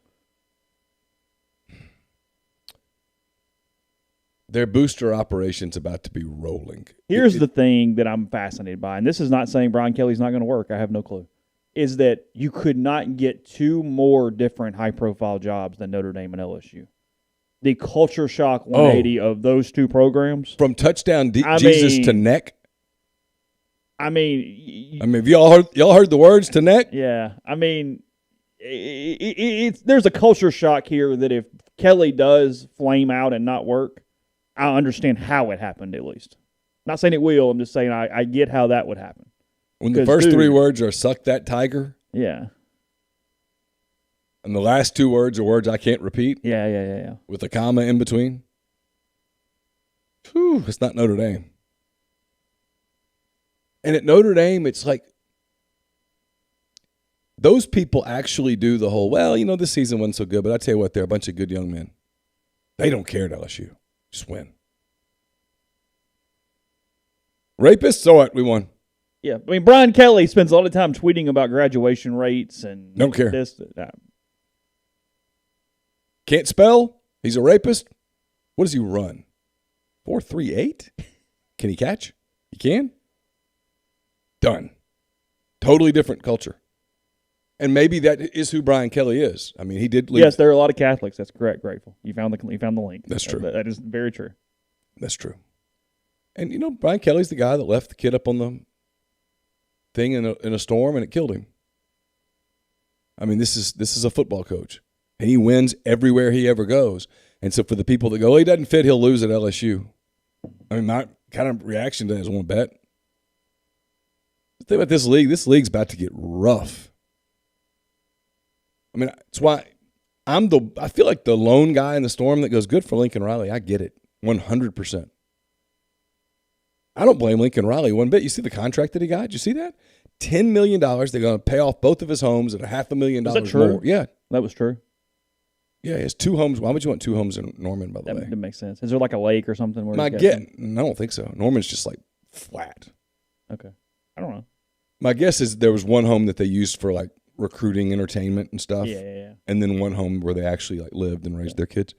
Their booster operation's about to be rolling. Here's the thing that I'm fascinated by, and this is not saying Brian Kelly's not going to work. I have no clue. Is that you could not get 2 more different high-profile jobs than Notre Dame and LSU. The culture shock 180 of those 2 programs. From touchdown Jesus to neck. I mean, have y'all heard the words to neck? Yeah. I mean, there's a culture shock here that if Kelly does flame out and not work, I understand how it happened at least. Not saying it will. I'm just saying I get how that would happen. When the first 3 words are "suck that tiger," yeah, and the last 2 words are words I can't repeat, yeah, with a comma in between. Whew, it's not Notre Dame. And at Notre Dame, it's like those people actually do the whole, this season wasn't so good, but I tell you what, they're a bunch of good young men. They don't care at LSU. Just win. Rapists, so what? We won. Yeah, I mean, Brian Kelly spends a lot of time tweeting about graduation rates and don't care. This, Can't spell? He's a rapist? What does he run? 4.38? Can he catch? He can? Done. Totally different culture. And maybe that is who Brian Kelly is. I mean, he did leave. Yes, there are a lot of Catholics. That's correct, Grateful. You found the link. That's true. That is very true. That's true. And, Brian Kelly's the guy that left the kid up on the thing in a storm, and it killed him. I mean, this is a football coach. And he wins everywhere he ever goes. And so for the people that go, he doesn't fit, he'll lose at LSU. I mean, my kind of reaction to that is I want to bet. The thing about this league's about to get rough. I mean, it's why I feel like the lone guy in the storm that goes, good for Lincoln Riley. I get it, 100%. I don't blame Lincoln Riley one bit. You see the contract that he got? Did you see that? $10 million. They're going to pay off both of his homes at $500,000 Is that true? more. Yeah. That was true. Yeah, he has 2 homes. Why would you want 2 homes in Norman, by the way? That makes sense. Is there like a lake or something? Where I don't think so. Norman's just like flat. Okay. I don't know. My guess is there was one home that they used for like recruiting, entertainment, and stuff. Yeah. And then one home where they actually like lived and raised their kids.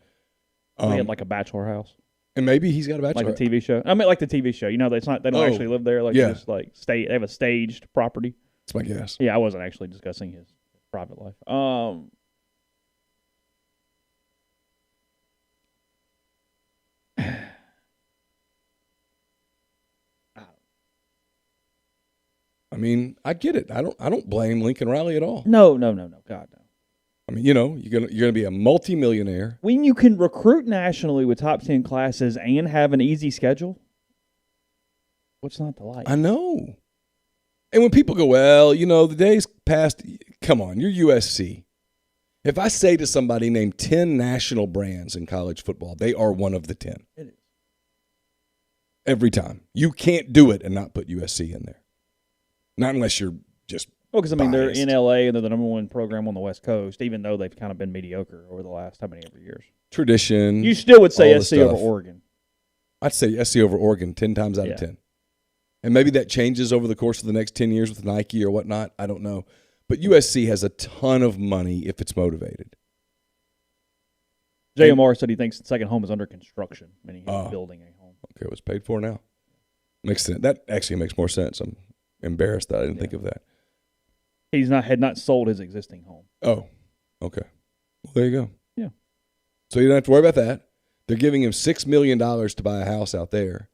They had like a bachelor house. And maybe he's got a bachelor. Like a TV show. I mean, like the TV show. It's not. They don't actually live there. Like, just like they have a staged property. That's my guess. Yeah, I wasn't actually discussing his private life. I mean, I get it. I don't blame Lincoln Riley at all. No. God, no. I mean, you're gonna be a multimillionaire. When you can recruit nationally with top 10 classes and have an easy schedule, what's not to like? I know. And when people go, well, the days past, come on, you're USC. If I say to somebody, name 10 national brands in college football, they are one of the 10. It is. Every time. You can't do it and not put USC in there. Not unless you're just because, they're in L.A. and they're the number 1 program on the West Coast, even though they've kind of been mediocre over the last how many ever years. Tradition. You still would say SC over Oregon. I'd say SC over Oregon 10 times out of 10. And maybe that changes over the course of the next 10 years with Nike or whatnot. I don't know. But USC has a ton of money if it's motivated. JMR said he thinks the second home is under construction, meaning he's building a home. Okay, it was paid for now. Makes sense. That actually makes more sense. I'm embarrassed that I didn't think of that. Had not sold his existing home. Oh, okay. Well, there you go. Yeah. So you don't have to worry about that. They're giving him $6 million to buy a house out there,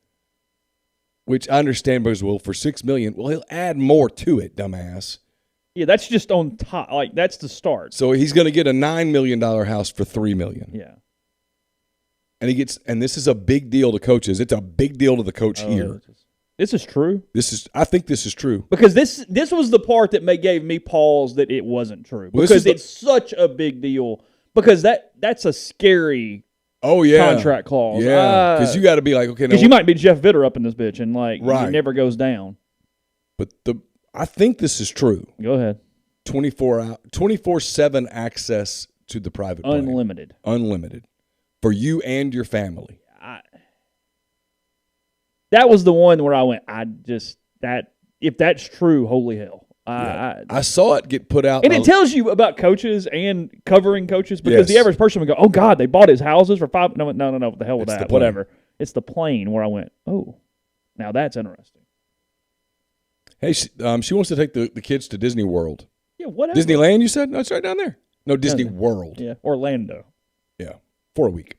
which I understand because, well, for $6 million, well, he'll add more to it, dumbass. Yeah, that's just on top. Like, that's the start. So he's going to get a $9 million house for $3 million. Yeah. And this is a big deal to coaches. It's a big deal to the coach here. This is true. I think this is true. Because this was the part that gave me pause that it wasn't true. Because it's such a big deal. Because that's a scary contract clause. Yeah. Because you got to be like, okay. Because you might be Jeff Vitter up in this bitch and right. It never goes down. But I think this is true. Go ahead. 24/7 access to the private plane. Unlimited. For you and your family. That was the one where I went, if that's true, holy hell. I saw it get put out. And it tells you about coaches and covering coaches because the average person would go, oh, God, they bought his houses for $5. No, what the hell with that? Whatever. It's the plane where I went, oh, now that's interesting. Hey, she wants to take the kids to Disney World. Yeah, whatever. Disneyland, you said? No, it's right down there. No, Disney World. Yeah, Orlando. Yeah, for a week.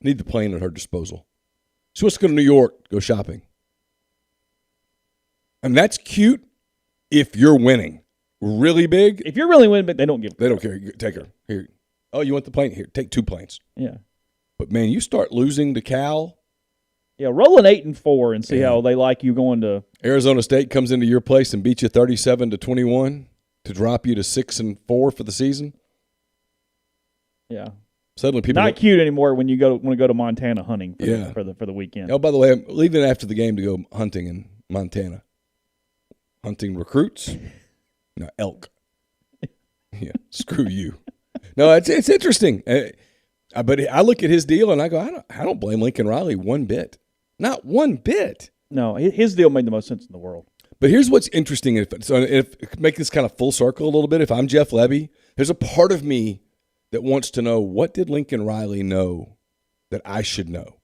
Need the plane at her disposal. She wants to go to New York, go shopping. And that's cute if you're winning really big. If you're really winning, but they don't give. They don't care. Take her. Here. Oh, you want the plane? Here, take 2 planes. Yeah. But, man, you start losing to Cal. Yeah, roll an 8-4 and see how they like you going to. Arizona State comes into your place and beats you 37-21 to drop you to 6-4 for the season. Yeah. Suddenly people not cute anymore when you want to go to Montana hunting for the weekend. Oh, by the way, I'm leaving after the game to go hunting in Montana. Hunting recruits? No, elk. Yeah, screw you. No, it's interesting. But I look at his deal and I go, I don't blame Lincoln Riley one bit. Not one bit. No, his deal made the most sense in the world. But here's what's interesting. If make this kind of full circle a little bit, if I'm Jeff Levy, there's a part of me that wants to know, what did Lincoln Riley know that I should know?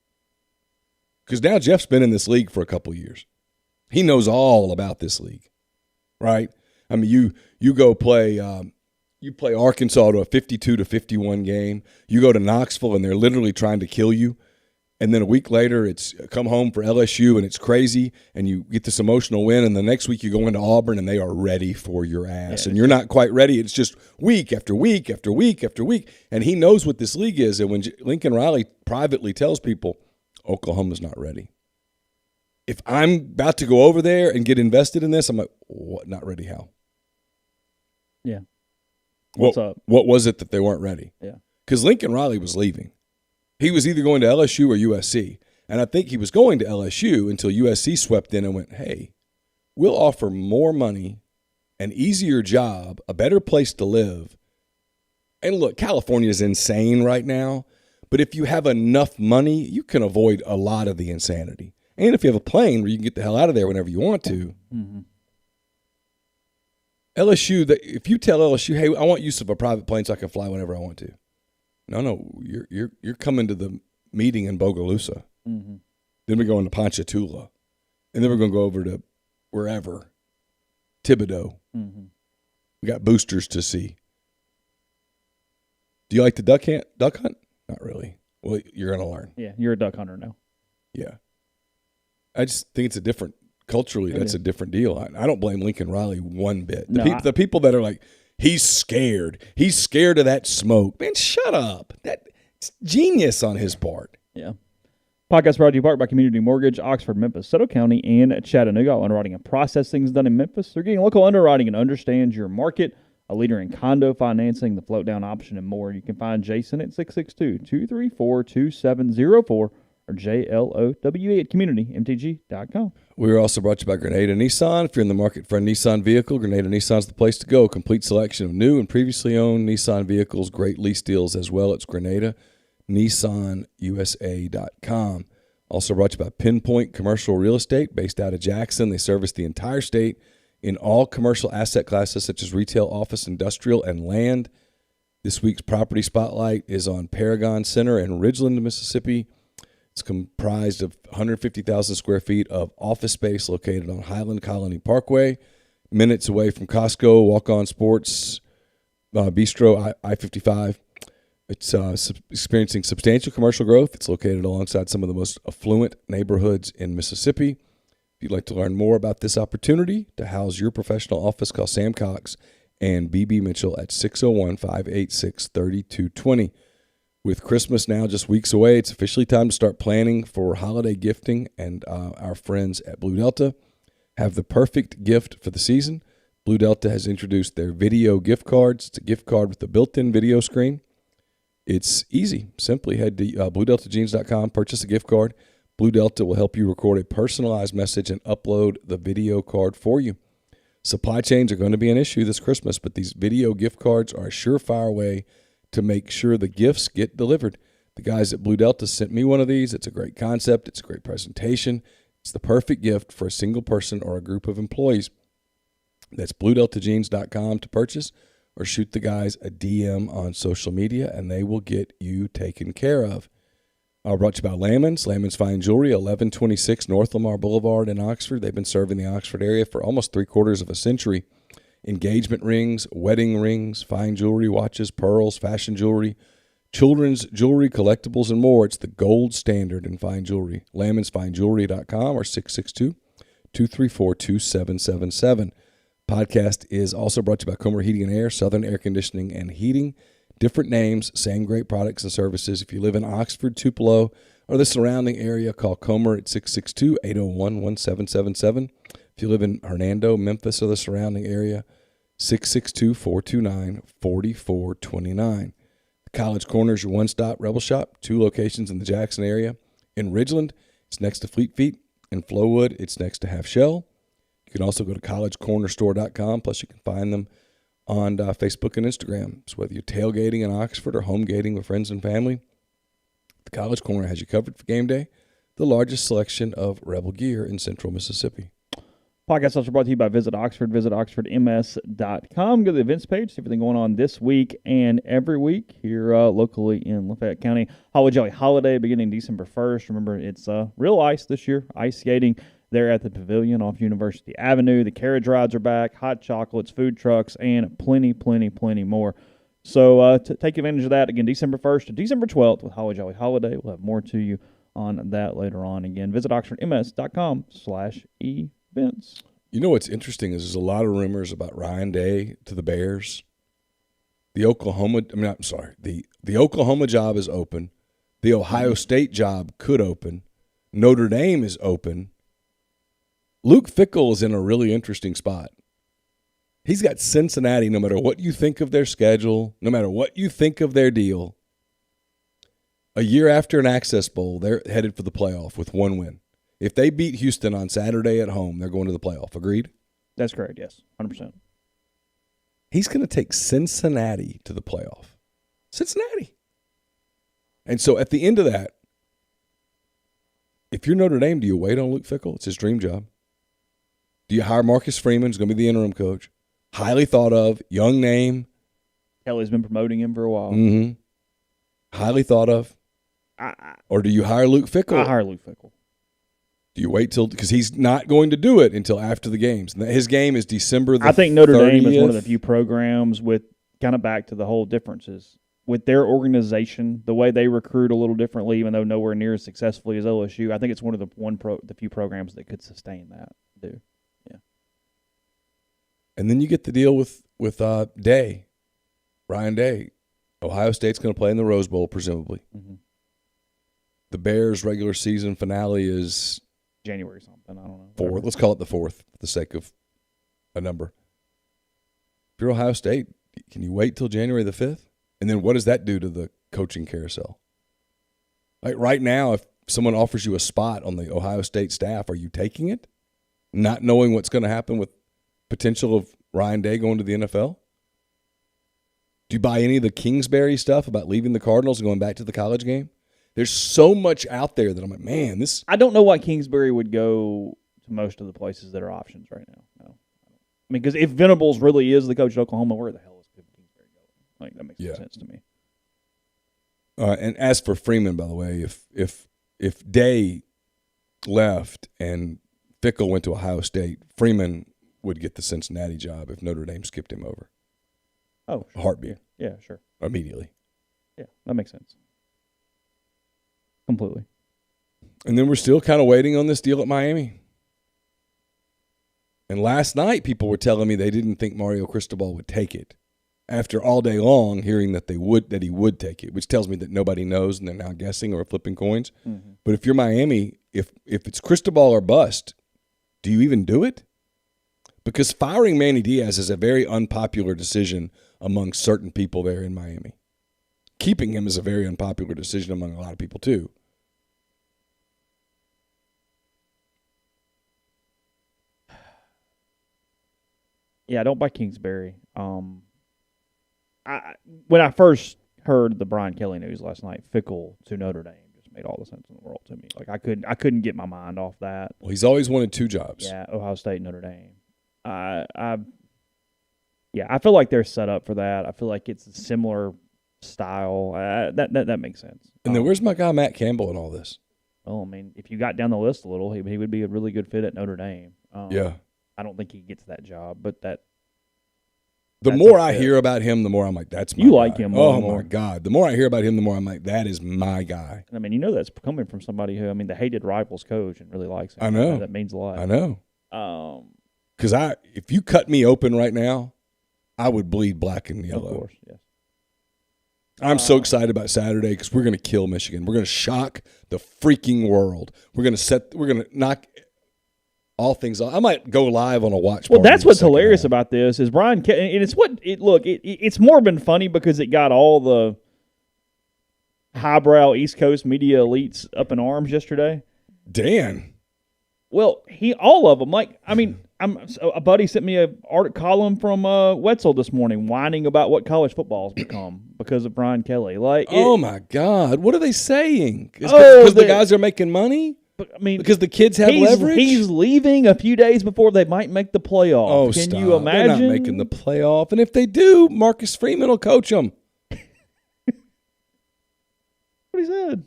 Because now Jeff's been in this league for a couple years. He knows all about this league, right? I mean, you go play you play Arkansas to a 52-51 game. You go to Knoxville and they're literally trying to kill you. And then a week later, it's come home for LSU and it's crazy, and you get this emotional win. And the next week you go into Auburn and they are ready for your ass. And you're not quite ready. It's just week after week after week after week. And he knows what this league is. And when Lincoln Riley privately tells people, Oklahoma's not ready. If I'm about to go over there and get invested in this, I'm like, what? Not ready how? Yeah. What's up? What was it that they weren't ready? Yeah. Because Lincoln Riley was leaving. He was either going to LSU or USC. And I think he was going to LSU until USC swept in and went, hey, we'll offer more money, an easier job, a better place to live. And look, California is insane right now. But if you have enough money, you can avoid a lot of the insanity. And if you have a plane where you can get the hell out of there whenever you want to. Mm-hmm. LSU, if you tell LSU, hey, I want use of a private plane so I can fly whenever I want to. No, you're coming to the meeting in Bogalusa. Mm-hmm. Then we're going to Ponchatoula. And then we're going to go over to wherever, Thibodeau. Mm-hmm. We got boosters to see. Do you like to duck hunt? Not really. Well, you're going to learn. Yeah, you're a duck hunter now. Yeah. I just think it's a different, culturally, that's a different deal. I don't blame Lincoln Riley one bit. The people that are like, he's scared. He's scared of that smoke. Man, shut up. That's genius on his part. Yeah. Podcast brought to you by Community Mortgage, Oxford, Memphis, Soto County, and Chattanooga. Underwriting and processing is done in Memphis. They're getting local underwriting and understands your market. A leader in condo financing, the float down option, and more. You can find Jason at 662-234-2704 or JLOWE at communitymtg.com. We are also brought to you by Grenada Nissan. If you're in the market for a Nissan vehicle, Grenada Nissan's the place to go. Complete selection of new and previously owned Nissan vehicles, great lease deals as well. It's Grenada, NissanUSA.com. Also brought to you by Pinpoint Commercial Real Estate, based out of Jackson. They service the entire state in all commercial asset classes such as retail, office, industrial, and land. This week's property spotlight is on Paragon Center in Ridgeland, Mississippi. It's comprised of 150,000 square feet of office space located on Highland Colony Parkway, minutes away from Costco, Walk-On Sports, Bistro, I-55. It's experiencing substantial commercial growth. It's located alongside some of the most affluent neighborhoods in Mississippi. If you'd like to learn more about this opportunity to house your professional office, call Sam Cox and B.B. Mitchell at 601-586-3220. With Christmas now just weeks away, it's officially time to start planning for holiday gifting, and our friends at Blue Delta have the perfect gift for the season. Blue Delta has introduced their video gift cards. It's a gift card with a built-in video screen. It's easy. Simply head to BlueDeltaJeans.com, purchase a gift card. Blue Delta will help you record a personalized message and upload the video card for you. Supply chains are going to be an issue this Christmas, but these video gift cards are a surefire way to make sure the gifts get delivered. The guys at Blue Delta sent me one of these. It's a great concept. It's a great presentation. It's the perfect gift for a single person or a group of employees. That's BlueDeltaJeans.com to purchase, or shoot the guys a DM on social media, and they will get you taken care of. Brought to you by Lamons. Lamons Fine Jewelry, 1126 North Lamar Boulevard in Oxford. They've been serving the Oxford area for almost 3/4 of a century. Engagement rings, wedding rings, fine jewelry, watches, pearls, fashion jewelry, children's jewelry, collectibles, and more. It's the gold standard in fine jewelry. LamonsFineJewelry.com or 662-234-2777. Podcast is also brought to you by Comer Heating and Air, Southern Air Conditioning and Heating. Different names, same great products and services. If you live in Oxford, Tupelo, or the surrounding area, call Comer at 662-801-1777. If you live in Hernando, Memphis, or the surrounding area, 662-429-4429. The College Corner is your one-stop Rebel Shop, 2 locations in the Jackson area. In Ridgeland, it's next to Fleet Feet. In Flowood, it's next to Half Shell. You can also go to collegecornerstore.com, plus you can find them on Facebook and Instagram. So whether you're tailgating in Oxford or home gating with friends and family, the College Corner has you covered for game day, the largest selection of Rebel gear in central Mississippi. Podcast also brought to you by Visit Oxford. Visit oxfordms.com. Go to the events page, see everything going on this week and every week here locally in Lafayette County. Holly Jolly Holiday beginning December 1st. Remember, it's real ice this year, ice skating there at the Pavilion off University Avenue. The carriage rides are back, hot chocolates, food trucks, and plenty more. So take advantage of that. Again, December 1st to December 12th with Holly Jolly Holiday. We'll have more to you on that later on. Again, visit oxfordms.com/events. You know what's interesting is there's a lot of rumors about Ryan Day to the Bears. The Oklahoma job is open. The Ohio State job could open. Notre Dame is open. Luke Fickell is in a really interesting spot. He's got Cincinnati, no matter what you think of their schedule, no matter what you think of their deal. A year after an Access Bowl, they're headed for the playoff with 1 win. If they beat Houston on Saturday at home, they're going to the playoff. Agreed? That's correct, yes, 100%. He's going to take Cincinnati to the playoff. Cincinnati. And so at the end of that, if you're Notre Dame, do you wait on Luke Fickell? It's his dream job. Do you hire Marcus Freeman, who's going to be the interim coach? Highly thought of, young name. Kelly's been promoting him for a while. Mm-hmm. Highly thought of. Or do you hire Luke Fickell? I hire Luke Fickell. Do you wait till – because he's not going to do it until after the games. His game is December the 30th. I think Notre Dame is one of the few programs with kind of back to the whole differences. With their organization, the way they recruit a little differently, even though nowhere near as successfully as LSU, I think it's one of the few programs that could sustain that. Yeah. And then you get the deal with Day, Ryan Day. Ohio State's going to play in the Rose Bowl, presumably. Mm-hmm. The Bears' regular season finale is January something. I don't know. 4th. Let's call it the 4th for the sake of a number. If you're Ohio State, can you wait till January the 5th? And then what does that do to the coaching carousel? Like right now, if someone offers you a spot on the Ohio State staff, are you taking it? Not knowing what's going to happen with potential of Ryan Day going to the NFL? Do you buy any of the Kingsbury stuff about leaving the Cardinals and going back to the college game? There's so much out there that I'm like, man, this. I don't know why Kingsbury would go to most of the places that are options right now. No. I mean, because if Venables really is the coach at Oklahoma, where the hell is Kingsbury going? Like, that makes no sense to me. And as for Freeman, by the way, if Day left and Fickle went to Ohio State, Freeman would get the Cincinnati job if Notre Dame skipped him over. Oh, sure. Heartbeat. Yeah, sure. Immediately. Yeah, that makes sense. Completely. And then we're still kind of waiting on this deal at Miami. And last night, people were telling me they didn't think Mario Cristobal would take it. After all day long hearing that he would take it, which tells me that nobody knows and they're now guessing or flipping coins. Mm-hmm. But if you're Miami, if it's Cristobal or bust, do you even do it? Because firing Manny Diaz is a very unpopular decision among certain people there in Miami. Keeping him is a very unpopular decision among a lot of people too. Yeah, I don't buy Kingsbury. When I first heard the Brian Kelly news last night, Fickle to Notre Dame just made all the sense in the world to me. Like I couldn't get my mind off that. Well, he's always wanted two jobs. Yeah, Ohio State, Notre Dame. I feel like they're set up for that. I feel like it's a similar style. That makes sense. And then where's my guy Matt Campbell in all this? Well, I mean, if you got down the list a little, he would be a really good fit at Notre Dame. Yeah. I don't think he gets that job, but the more I hear about him, the more I'm like, that's my you guy. like him more. Oh, my God. The more I hear about him, the more I'm like, that is my guy. I mean, that's coming from somebody who, the hated rivals coach and really likes him. I know. That means a lot. I know. Because if you cut me open right now, I would bleed black and yellow. Of course, yes. I'm so excited about Saturday because we're going to kill Michigan. We're going to shock the freaking world. We're going to knock all things off. I might go live on a watch party. Well, that's what's hilarious about this is Brian, and it's it's more been funny because it got all the highbrow East Coast media elites up in arms yesterday. Dan. Well, all of them. A buddy sent me a column from Wetzel this morning whining about what college football has become because of Brian Kelly. Oh my God, what are they saying? Because the guys are making money? Because the kids have leverage? He's leaving a few days before they might make the playoff. Oh, Can stop. you imagine? They're not making the playoff. And if they do, Marcus Freeman will coach them. What he said.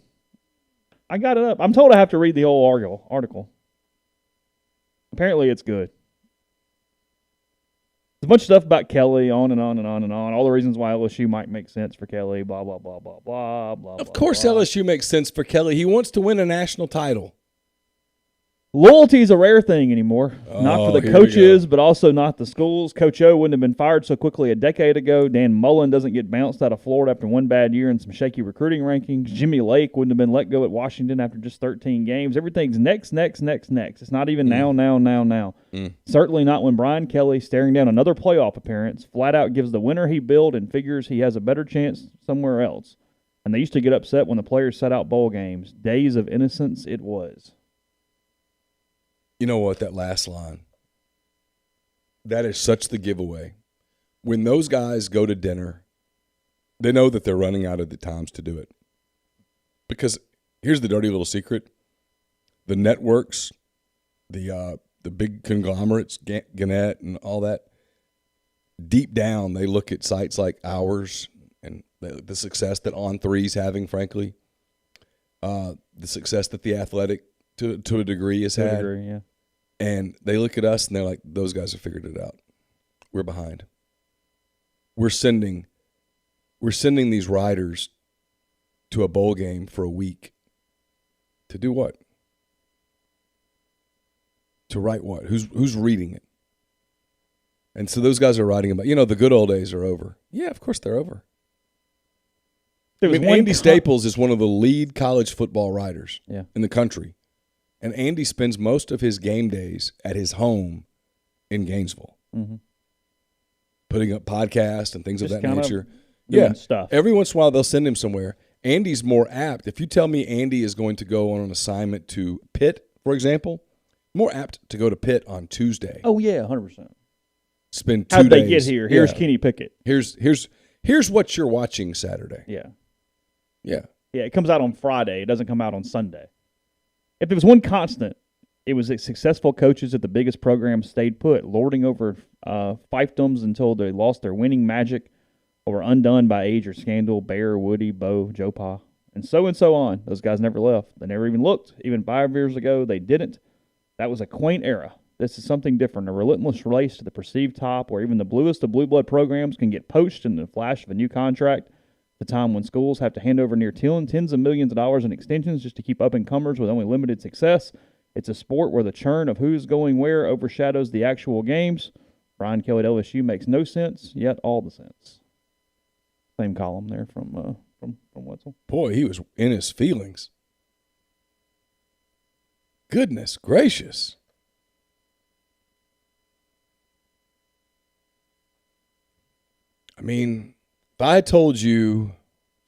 I got it up. I'm told I have to read the whole article. Apparently it's good. There's a bunch of stuff about Kelly, on and on and on and on. All the reasons why LSU might make sense for Kelly, blah, blah, blah, blah, blah, blah. Of course LSU makes sense for Kelly. He wants to win a national title. Loyalty is a rare thing anymore. Not for the coaches, but also not the schools. Coach O wouldn't have been fired so quickly a decade ago. Dan Mullen doesn't get bounced out of Florida after one bad year and some shaky recruiting rankings. Jimmy Lake wouldn't have been let go at Washington after just 13 games. Everything's next. It's not even now. Certainly not when Brian Kelly, staring down another playoff appearance, flat out gives the winner he billed and figures he has a better chance somewhere else. And they used to get upset when the players set out bowl games. Days of innocence it was. You know what, that last line, that is such the giveaway. When those guys go to dinner, they know that they're running out of the times to do it. Because here's the dirty little secret. The networks, the big conglomerates, Gannett and all that, deep down they look at sites like ours and the success that On3's having, frankly, the success that The Athletic to a degree has had. Yeah. And they look at us and they're like, those guys have figured it out. We're behind. We're sending these riders to a bowl game for a week. To do what? To write what? Who's reading it? And so those guys are writing about, the good old days are over. Yeah, of course they're over. Wendy Staples is one of the lead college football writers in the country. And Andy spends most of his game days at his home in Gainesville, putting up podcasts and things of that nature. Stuff. Every once in a while they'll send him somewhere. Andy's more apt. If you tell me Andy is going to go on an assignment to Pitt, for example, more apt to go to Pitt on Tuesday. Oh yeah, 100%. Spend 2 days. How'd they get here? Here's Kenny Pickett. Here's what you're watching Saturday. Yeah. Yeah. Yeah, it comes out on Friday. It doesn't come out on Sunday. If there was one constant, it was that successful coaches at the biggest programs stayed put, lording over fiefdoms until they lost their winning magic or were undone by age or scandal. Bear, Woody, Bo, Joe Pa, and so on. Those guys never left. They never even looked. Even 5 years ago, they didn't. That was a quaint era. This is something different, a relentless race to the perceived top where even the bluest of blue blood programs can get poached in the flash of a new contract. The time when schools have to hand over near tens of millions of dollars in extensions just to keep up-and-comers with only limited success. It's a sport where the churn of who's going where overshadows the actual games. Brian Kelly at LSU makes no sense, yet all the sense. Same column there from Wetzel. Boy, he was in his feelings. Goodness gracious. I mean, if I had told you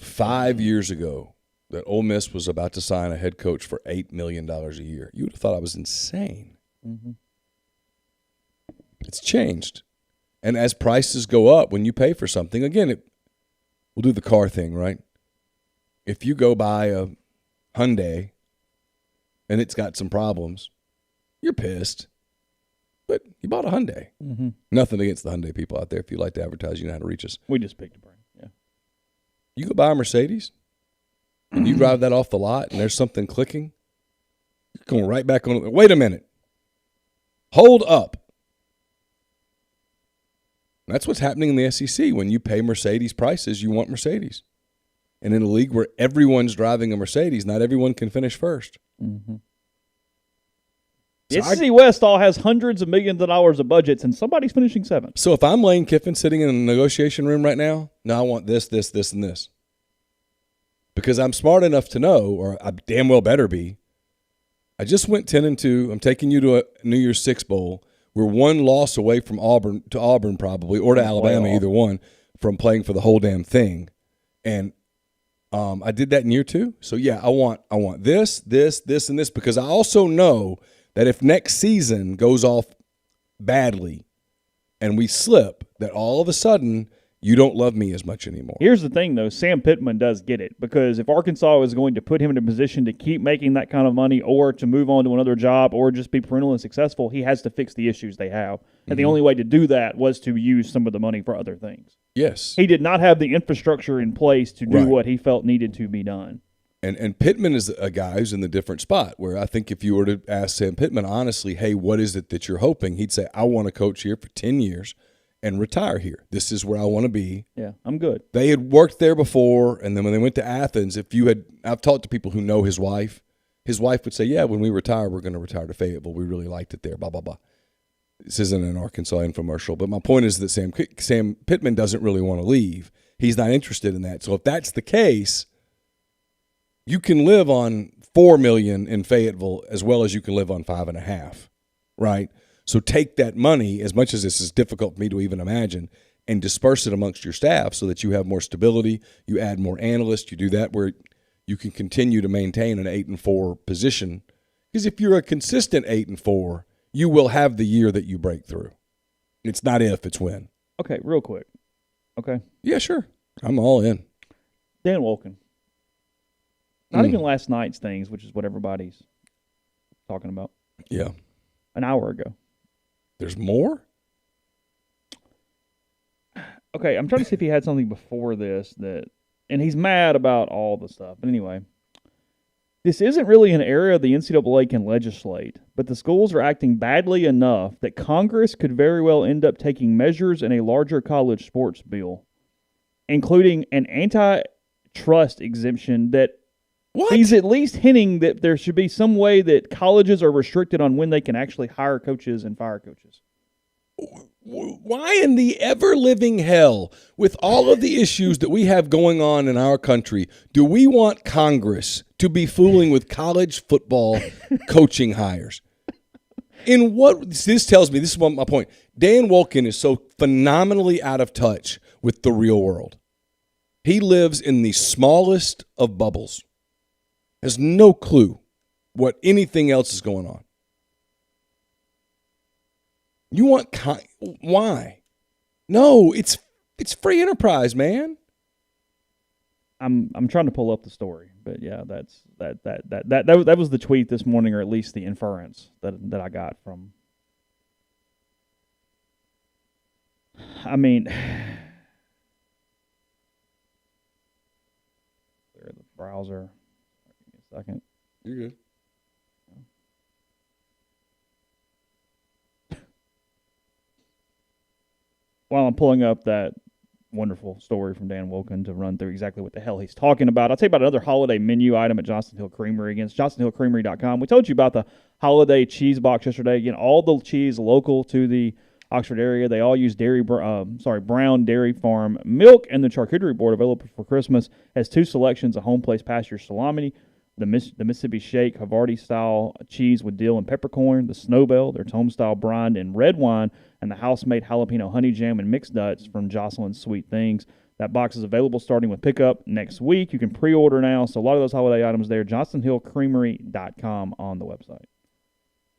5 years ago that Ole Miss was about to sign a head coach for $8 million a year, you would have thought I was insane. Mm-hmm. It's changed. And as prices go up, when you pay for something, again, we'll do the car thing, right? If you go buy a Hyundai and it's got some problems, you're pissed. But you bought a Hyundai. Mm-hmm. Nothing against the Hyundai people out there. If you like to advertise, you know how to reach us. We just picked a brand, yeah. You go buy a Mercedes, and you drive that off the lot, and there's something clicking, you're going right back on. Wait a minute. Hold up. That's what's happening in the SEC. When you pay Mercedes prices, you want Mercedes. And in a league where everyone's driving a Mercedes, not everyone can finish first. Mm-hmm. The SEC West all has hundreds of millions of dollars of budgets, and somebody's finishing 7th. So if I'm Lane Kiffin sitting in a negotiation room right now, I want this, this, this, and this. Because I'm smart enough to know, or I damn well better be, I just went 10-2. I'm taking you to a New Year's Six Bowl. We're one loss away from Auburn probably, or to Alabama, either one, from playing for the whole damn thing. And I did that in year 2. So, yeah, I want this, this, this, and this, because I also know that if next season goes off badly and we slip, that all of a sudden you don't love me as much anymore. Here's the thing, though. Sam Pittman does get it, because if Arkansas is going to put him in a position to keep making that kind of money or to move on to another job or just be perennially successful, he has to fix the issues they have. And the only way to do that was to use some of the money for other things. Yes. He did not have the infrastructure in place to do what he felt needed to be done. And Pittman is a guy who's in the different spot where I think if you were to ask Sam Pittman honestly, hey, what is it that you're hoping? He'd say, I want to coach here for 10 years and retire here. This is where I want to be. Yeah, I'm good. They had worked there before, and then when they went to Athens, I've talked to people who know his wife. His wife would say, yeah, when we retire, we're going to retire to Fayetteville. We really liked it there, blah, blah, blah. This isn't an Arkansas infomercial, but my point is that Sam Pittman doesn't really want to leave. He's not interested in that. So if that's the case, you can live on $4 million in Fayetteville as well as you can live on $5.5 million, right? So take that money, as much as this is difficult for me to even imagine, and disperse it amongst your staff so that you have more stability. You add more analysts. You do that where you can continue to maintain an 8-4 position. Because if you're a consistent 8-4, you will have the year that you break through. It's not if, it's when. Okay, real quick. Okay. Yeah, sure. I'm all in. Dan Wolken. Not even last night's things, which is what everybody's talking about. Yeah. An hour ago. There's more? Okay, I'm trying to see if he had something before this and he's mad about all the stuff. But anyway, this isn't really an area the NCAA can legislate, but the schools are acting badly enough that Congress could very well end up taking measures in a larger college sports bill, including an antitrust exemption that he's at least hinting that there should be some way that colleges are restricted on when they can actually hire coaches and fire coaches. Why in the ever-living hell, with all of the issues that we have going on in our country, do we want Congress to be fooling with college football coaching hires? In what this tells me, this is my point, Dan Wolken is so phenomenally out of touch with the real world. He lives in the smallest of bubbles. Has no clue what anything else is going on. You want why? No, it's free enterprise, man. I'm trying to pull up the story But yeah, that was the tweet this morning, or at least the inference that I got from. I mean, clear the browser. Give me a second. You're good. While I'm pulling up that wonderful story from Dan Wilkin to run through exactly what the hell he's talking about, I'll tell you about another holiday menu item at Johnston Hill Creamery. Again, it's johnstonhillcreamery.com. We told you about the holiday cheese box yesterday. Again, all the cheese local to the Oxford area. They all use Brown Dairy Farm milk, and the Charcuterie Board, available for Christmas, has 2 selections of home place pasture salami, the Mississippi Shake Havarti style cheese with dill and peppercorn, the Snowbell, their home style brined in red wine, and the house-made jalapeno honey jam and mixed nuts from Jocelyn's Sweet Things. That box is available starting with pickup next week. You can pre-order now. So a lot of those holiday items there, johnstonhillcreamery.com on the website.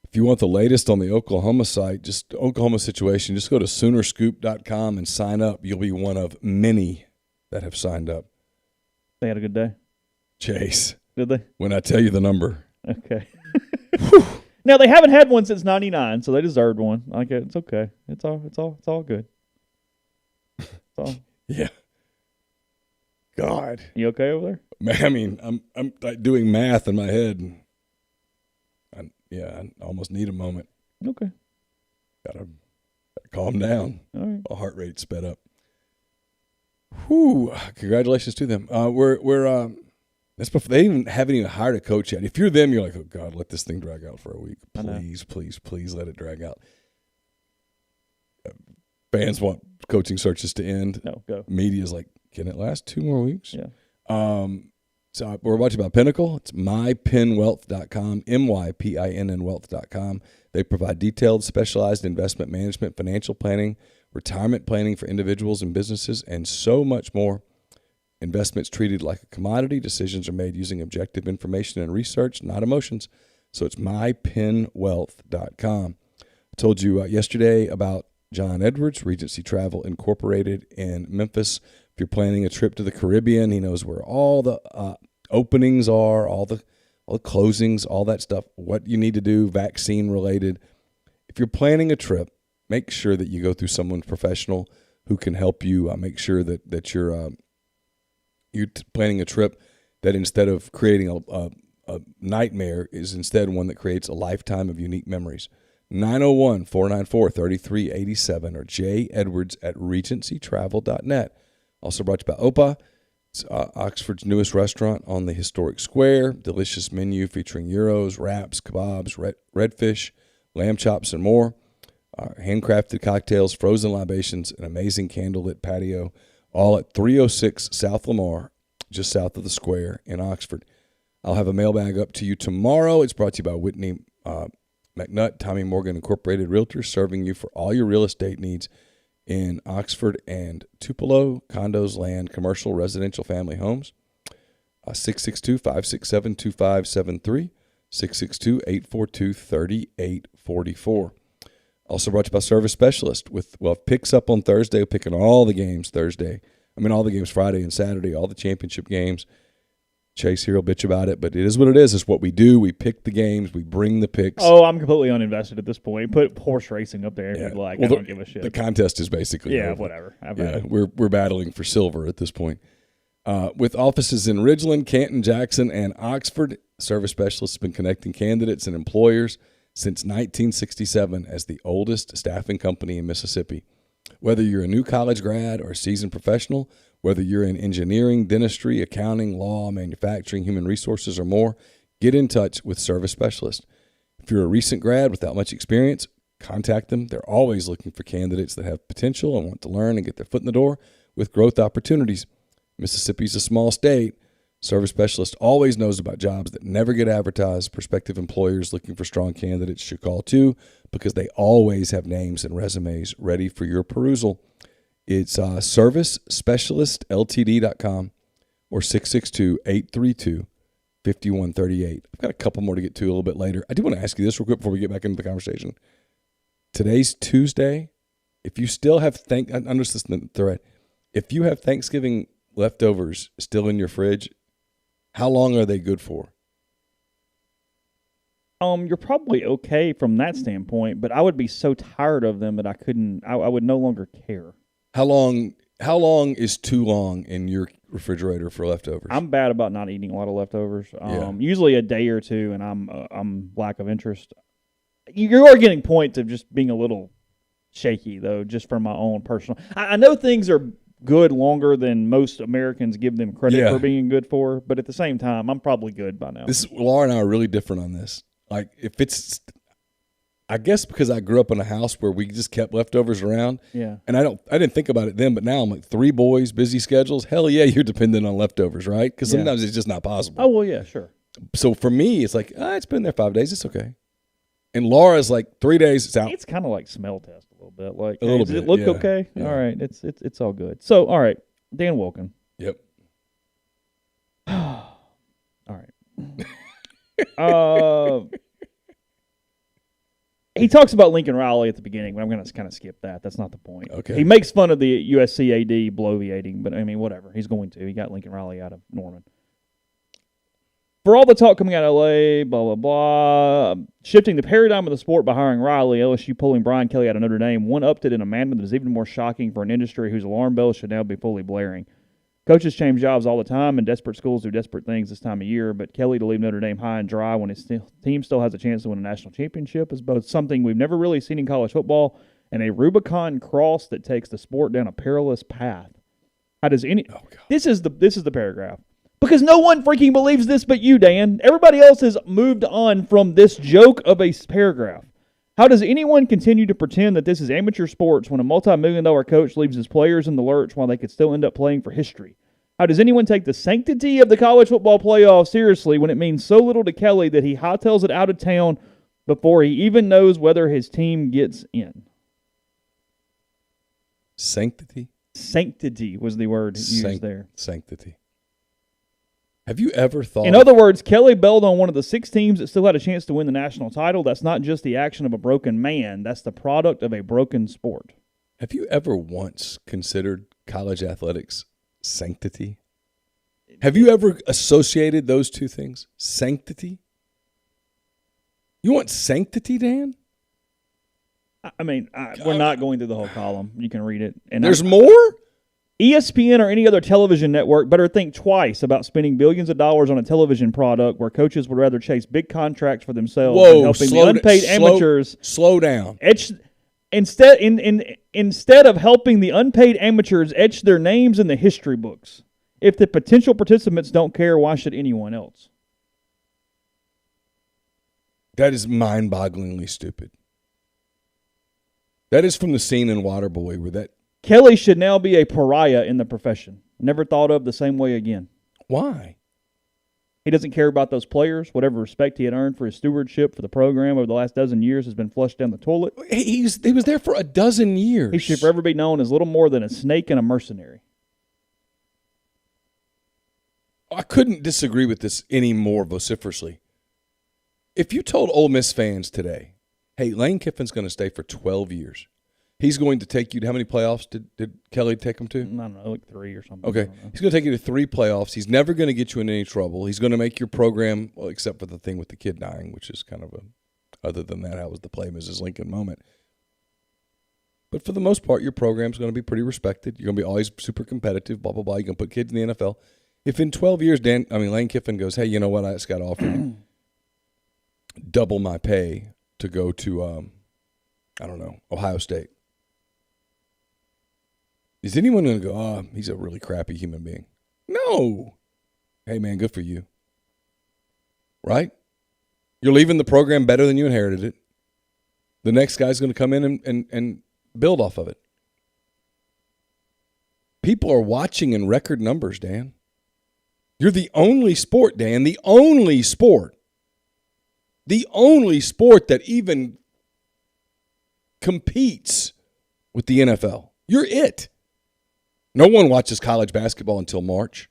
If you want the latest on the Oklahoma situation, just go to Soonerscoop.com and sign up. You'll be one of many that have signed up. They had a good day? Chase. Did they? When I tell you the number. Okay. Now, they haven't had one since '99, so they deserved one. Like, it's okay. It's all good. It's all. Yeah. God. You okay over there? Man, I mean, I'm like doing math in my head. And I almost need a moment. Okay. Gotta calm down. All right. My heart rate sped up. Whew. Congratulations to them. That's before they haven't even hired a coach yet. If you're them, you're like, oh God, let this thing drag out for a week. Please let it drag out. Fans want coaching searches to end. No, go. Media's like, can it last 2 more weeks? Yeah. So we're watching about Pinnacle. It's mypinwealth.com, mypinn wealth.com. They provide detailed, specialized investment management, financial planning, retirement planning for individuals and businesses, and so much more. Investments treated like a commodity. Decisions are made using objective information and research, not emotions. So it's mypinwealth.com. I told you yesterday about John Edwards, Regency Travel Incorporated in Memphis. If you're planning a trip to the Caribbean, he knows where all the openings are, all the closings, all that stuff, what you need to do, vaccine related. If you're planning a trip, make sure that you go through someone professional who can help you make sure that you're planning a trip that instead of creating a nightmare is instead one that creates a lifetime of unique memories. 901-494-3387 or jedwards@regencytravel.net. Also brought to you by OPA. It's Oxford's newest restaurant on the historic square. Delicious menu featuring gyros, wraps, kebabs, redfish, lamb chops, and more. Handcrafted cocktails, frozen libations, an amazing candlelit patio, all at 306 South Lamar, just south of the square in Oxford. I'll have a mailbag up to you tomorrow. It's brought to you by Whitney McNutt, Tommy Morgan Incorporated Realtors, serving you for all your real estate needs in Oxford and Tupelo, condos, land, commercial, residential, family homes. 662-567-2573, 662-842-3844. Also brought to you by Service Specialist with picks up on Thursday. We're picking all the games Thursday. All the games Friday and Saturday, all the championship games. Chase here will bitch about it, but it is what it is. It's what we do. We pick the games. We bring the picks. Oh, I'm completely uninvested at this point. Put horse racing up there if you'd like. I don't give a shit. The contest is basically over. Whatever. We're battling for silver at this point. With offices in Ridgeland, Canton, Jackson, and Oxford, Service Specialists have been connecting candidates and employers since 1967 as the oldest staffing company in Mississippi. Whether you're a new college grad or a seasoned professional, whether you're in engineering, dentistry, accounting, law, manufacturing, human resources, or more, get in touch with Service Specialists. If you're a recent grad without much experience, contact them. They're always looking for candidates that have potential and want to learn and get their foot in the door with growth opportunities. Mississippi's a small state. Service Specialist always knows about jobs that never get advertised. Prospective employers looking for strong candidates should call too, because they always have names and resumes ready for your perusal. It's servicespecialistltd.com or 662-832-5138. I've got a couple more to get to a little bit later. I do want to ask you this real quick before we get back into the conversation. Today's Tuesday. If you still have I'm just listening to the thread. If you have Thanksgiving leftovers still in your fridge, How long are they good for? You're probably okay from that standpoint, but I would be so tired of them that I would no longer care. How long is too long in your refrigerator for leftovers? I'm bad about not eating a lot of leftovers. Yeah. Usually a day or two, and I'm lack of interest. You are getting points of just being a little shaky, though, just from my own personal. I know things are good longer than most Americans give them credit for being good for, but at the same time, I'm probably good by now. Laura and I are really different on this. Like, if it's, I guess because I grew up in a house where we just kept leftovers around. Yeah. And I didn't think about it then, but now I'm like 3 boys, busy schedules. Hell yeah, you're dependent on leftovers, right? Because sometimes it's just not possible. Oh, well, yeah, sure. So for me, it's like, it's been there 5 days. It's okay. And Laura's like 3 days. It's out. It's kind of like smell test a little bit. Like, a little does bit, it look yeah. okay? Yeah. All right, it's all good. So, all right, Dan Wilkin. Yep. All right. He talks about Lincoln Riley at the beginning, but I'm going to kind of skip that. That's not the point. Okay. He makes fun of the USC AD bloviating, but, I mean, whatever. He's going to. He got Lincoln Riley out of Norman. For all the talk coming out of L.A., blah, blah, blah, shifting the paradigm of the sport by hiring Riley, LSU pulling Brian Kelly out of Notre Dame, one upped it in a manner that is even more shocking for an industry whose alarm bells should now be fully blaring. Coaches change jobs all the time, and desperate schools do desperate things this time of year, but Kelly to leave Notre Dame high and dry when his team still has a chance to win a national championship is both something we've never really seen in college football and a Rubicon cross that takes the sport down a perilous path. How does any? Oh, God. This is the paragraph. Because no one freaking believes this but you, Dan. Everybody else has moved on from this joke of a paragraph. How does anyone continue to pretend that this is amateur sports when a multi-million-dollar coach leaves his players in the lurch while they could still end up playing for history? How does anyone take the sanctity of the college football playoff seriously when it means so little to Kelly that he hightails it out of town before he even knows whether his team gets in? Sanctity? Sanctity was the word used there. Sanctity. Have you ever thought... In other words, Kelly bailed on one of the 6 teams that still had a chance to win the national title. That's not just the action of a broken man. That's the product of a broken sport. Have you ever once considered college athletics sanctity? Have you ever associated those two things? Sanctity? You want sanctity, Dan? I mean, we're not going through the whole column. You can read it. And there's more? ESPN or any other television network better think twice about spending billions of dollars on a television product where coaches would rather chase big contracts for themselves than helping the unpaid amateurs. Slow down. Instead of helping the unpaid amateurs etch their names in the history books. If the potential participants don't care, why should anyone else? That is mind-bogglingly stupid. That is from the scene in Waterboy where that... Kelly should now be a pariah in the profession. Never thought of the same way again. Why? He doesn't care about those players. Whatever respect he had earned for his stewardship for the program over the last dozen years has been flushed down the toilet. He was there for a dozen years. He should forever be known as little more than a snake and a mercenary. I couldn't disagree with this any more vociferously. If you told Ole Miss fans today, hey, Lane Kiffin's going to stay for 12 years. He's going to take you to how many playoffs did Kelly take him to? I don't know, like 3 or something. Okay. He's going to take you to 3 playoffs. He's never going to get you in any trouble. He's going to make your program, well, except for the thing with the kid dying, which is kind of other than that, how was the play Mrs. Lincoln moment. But for the most part, your program's going to be pretty respected. You're going to be always super competitive, blah, blah, blah. You're going to put kids in the NFL. If in 12 years, Lane Kiffin goes, hey, you know what, I just got offered double my pay to go to, Ohio State. Is anyone going to go, he's a really crappy human being? No. Hey, man, good for you. Right? You're leaving the program better than you inherited it. The next guy's going to come in and build off of it. People are watching in record numbers, Dan. You're the only sport, Dan, the only sport that even competes with the NFL. You're it. No one watches college basketball until March.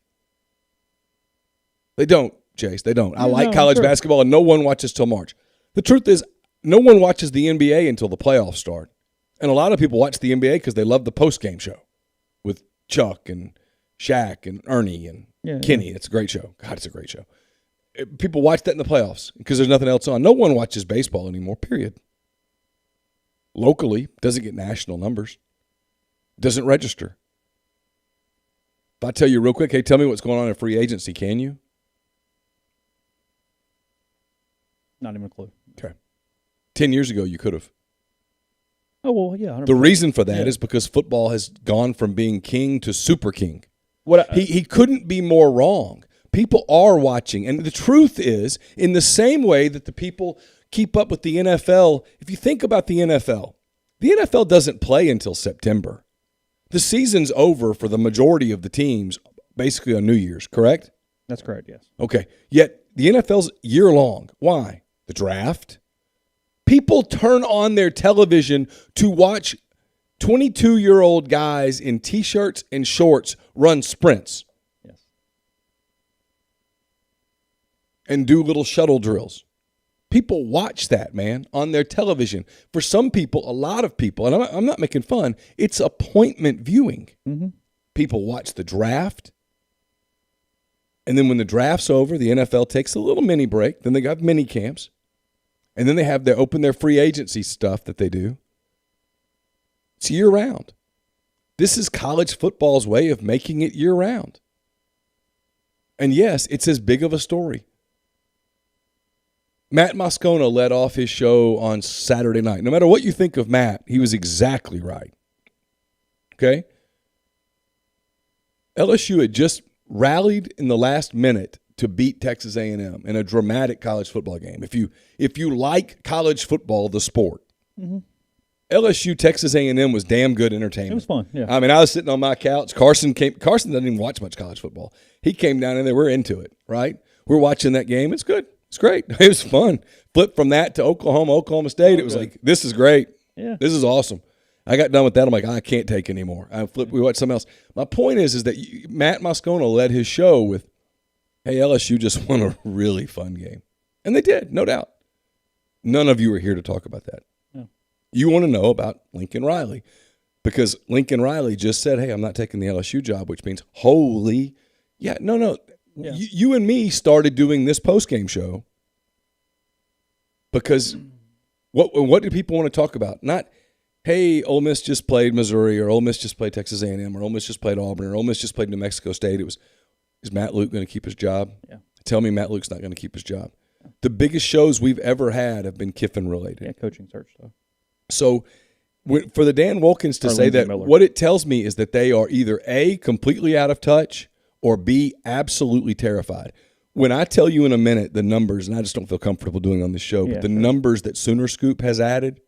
They don't, Chase. They don't. I like college basketball, and no one watches till March. The truth is, no one watches the NBA until the playoffs start. And a lot of people watch the NBA because they love the post-game show with Chuck and Shaq and Ernie and Yeah, Kenny, it's a great show. God, it's a great show. People watch that in the playoffs because there's nothing else on. No one watches baseball anymore, period. Locally, doesn't get national numbers. Doesn't register. If I tell you real quick, hey, tell me what's going on in free agency, can you? Not even a clue. Okay. 10 years ago, you could have. Oh, well, yeah. 100%. The reason for that is because football has gone from being king to super king. He couldn't be more wrong. People are watching. And the truth is, in the same way that the people keep up with the NFL, if you think about the NFL doesn't play until September. The season's over for the majority of the teams basically on New Year's, correct? That's correct, yes. Okay. Yet the NFL's year-long. Why? The draft. People turn on their television to watch 22-year-old guys in T-shirts and shorts run sprints. Yes. And do little shuttle drills. People watch that, man, on their television. For some people, a lot of people, and I'm not making fun, it's appointment viewing. Mm-hmm. People watch the draft. And then when the draft's over, the NFL takes a little mini break. Then they got mini camps. And then they open their free agency stuff that they do. It's year-round. This is college football's way of making it year-round. And yes, it's as big of a story. Matt Moscona led off his show on Saturday night. No matter what you think of Matt, he was exactly right. Okay? LSU had just rallied in the last minute to beat Texas A&M in a dramatic college football game. If you like college football, the sport, LSU Texas A&M was damn good entertainment. It was fun. Yeah. I mean, I was sitting on my couch. Carson doesn't even watch much college football. He came down in there. We're into it, right? We're watching that game. It's good. It's great. It was fun. Flipped from that to Oklahoma State. It was like, this is great. Yeah. This is awesome. I got done with that. I'm like, I can't take anymore. We watched something else. My point is that Matt Moscona led his show with, hey, LSU just won a really fun game. And they did, no doubt. None of you are here to talk about that. No. You want to know about Lincoln Riley because Lincoln Riley just said, hey, I'm not taking the LSU job, which means, holy, yeah, no. Yeah. You and me started doing this postgame show because what do people want to talk about? Not, hey, Ole Miss just played Missouri or Ole Miss just played Texas A&M or Ole Miss just played Auburn or Ole Miss just played New Mexico State. It was, is Matt Luke going to keep his job? Yeah. Tell me Matt Luke's not going to keep his job. Yeah. The biggest shows we've ever had have been Kiffin related. Yeah, coaching search stuff. So for the Dan Wilkins to say that, what it tells me is that they are either A, completely out of touch, or B, absolutely terrified. When I tell you in a minute the numbers, and I just don't feel comfortable doing on this show, but the numbers that Sooner Scoop has added,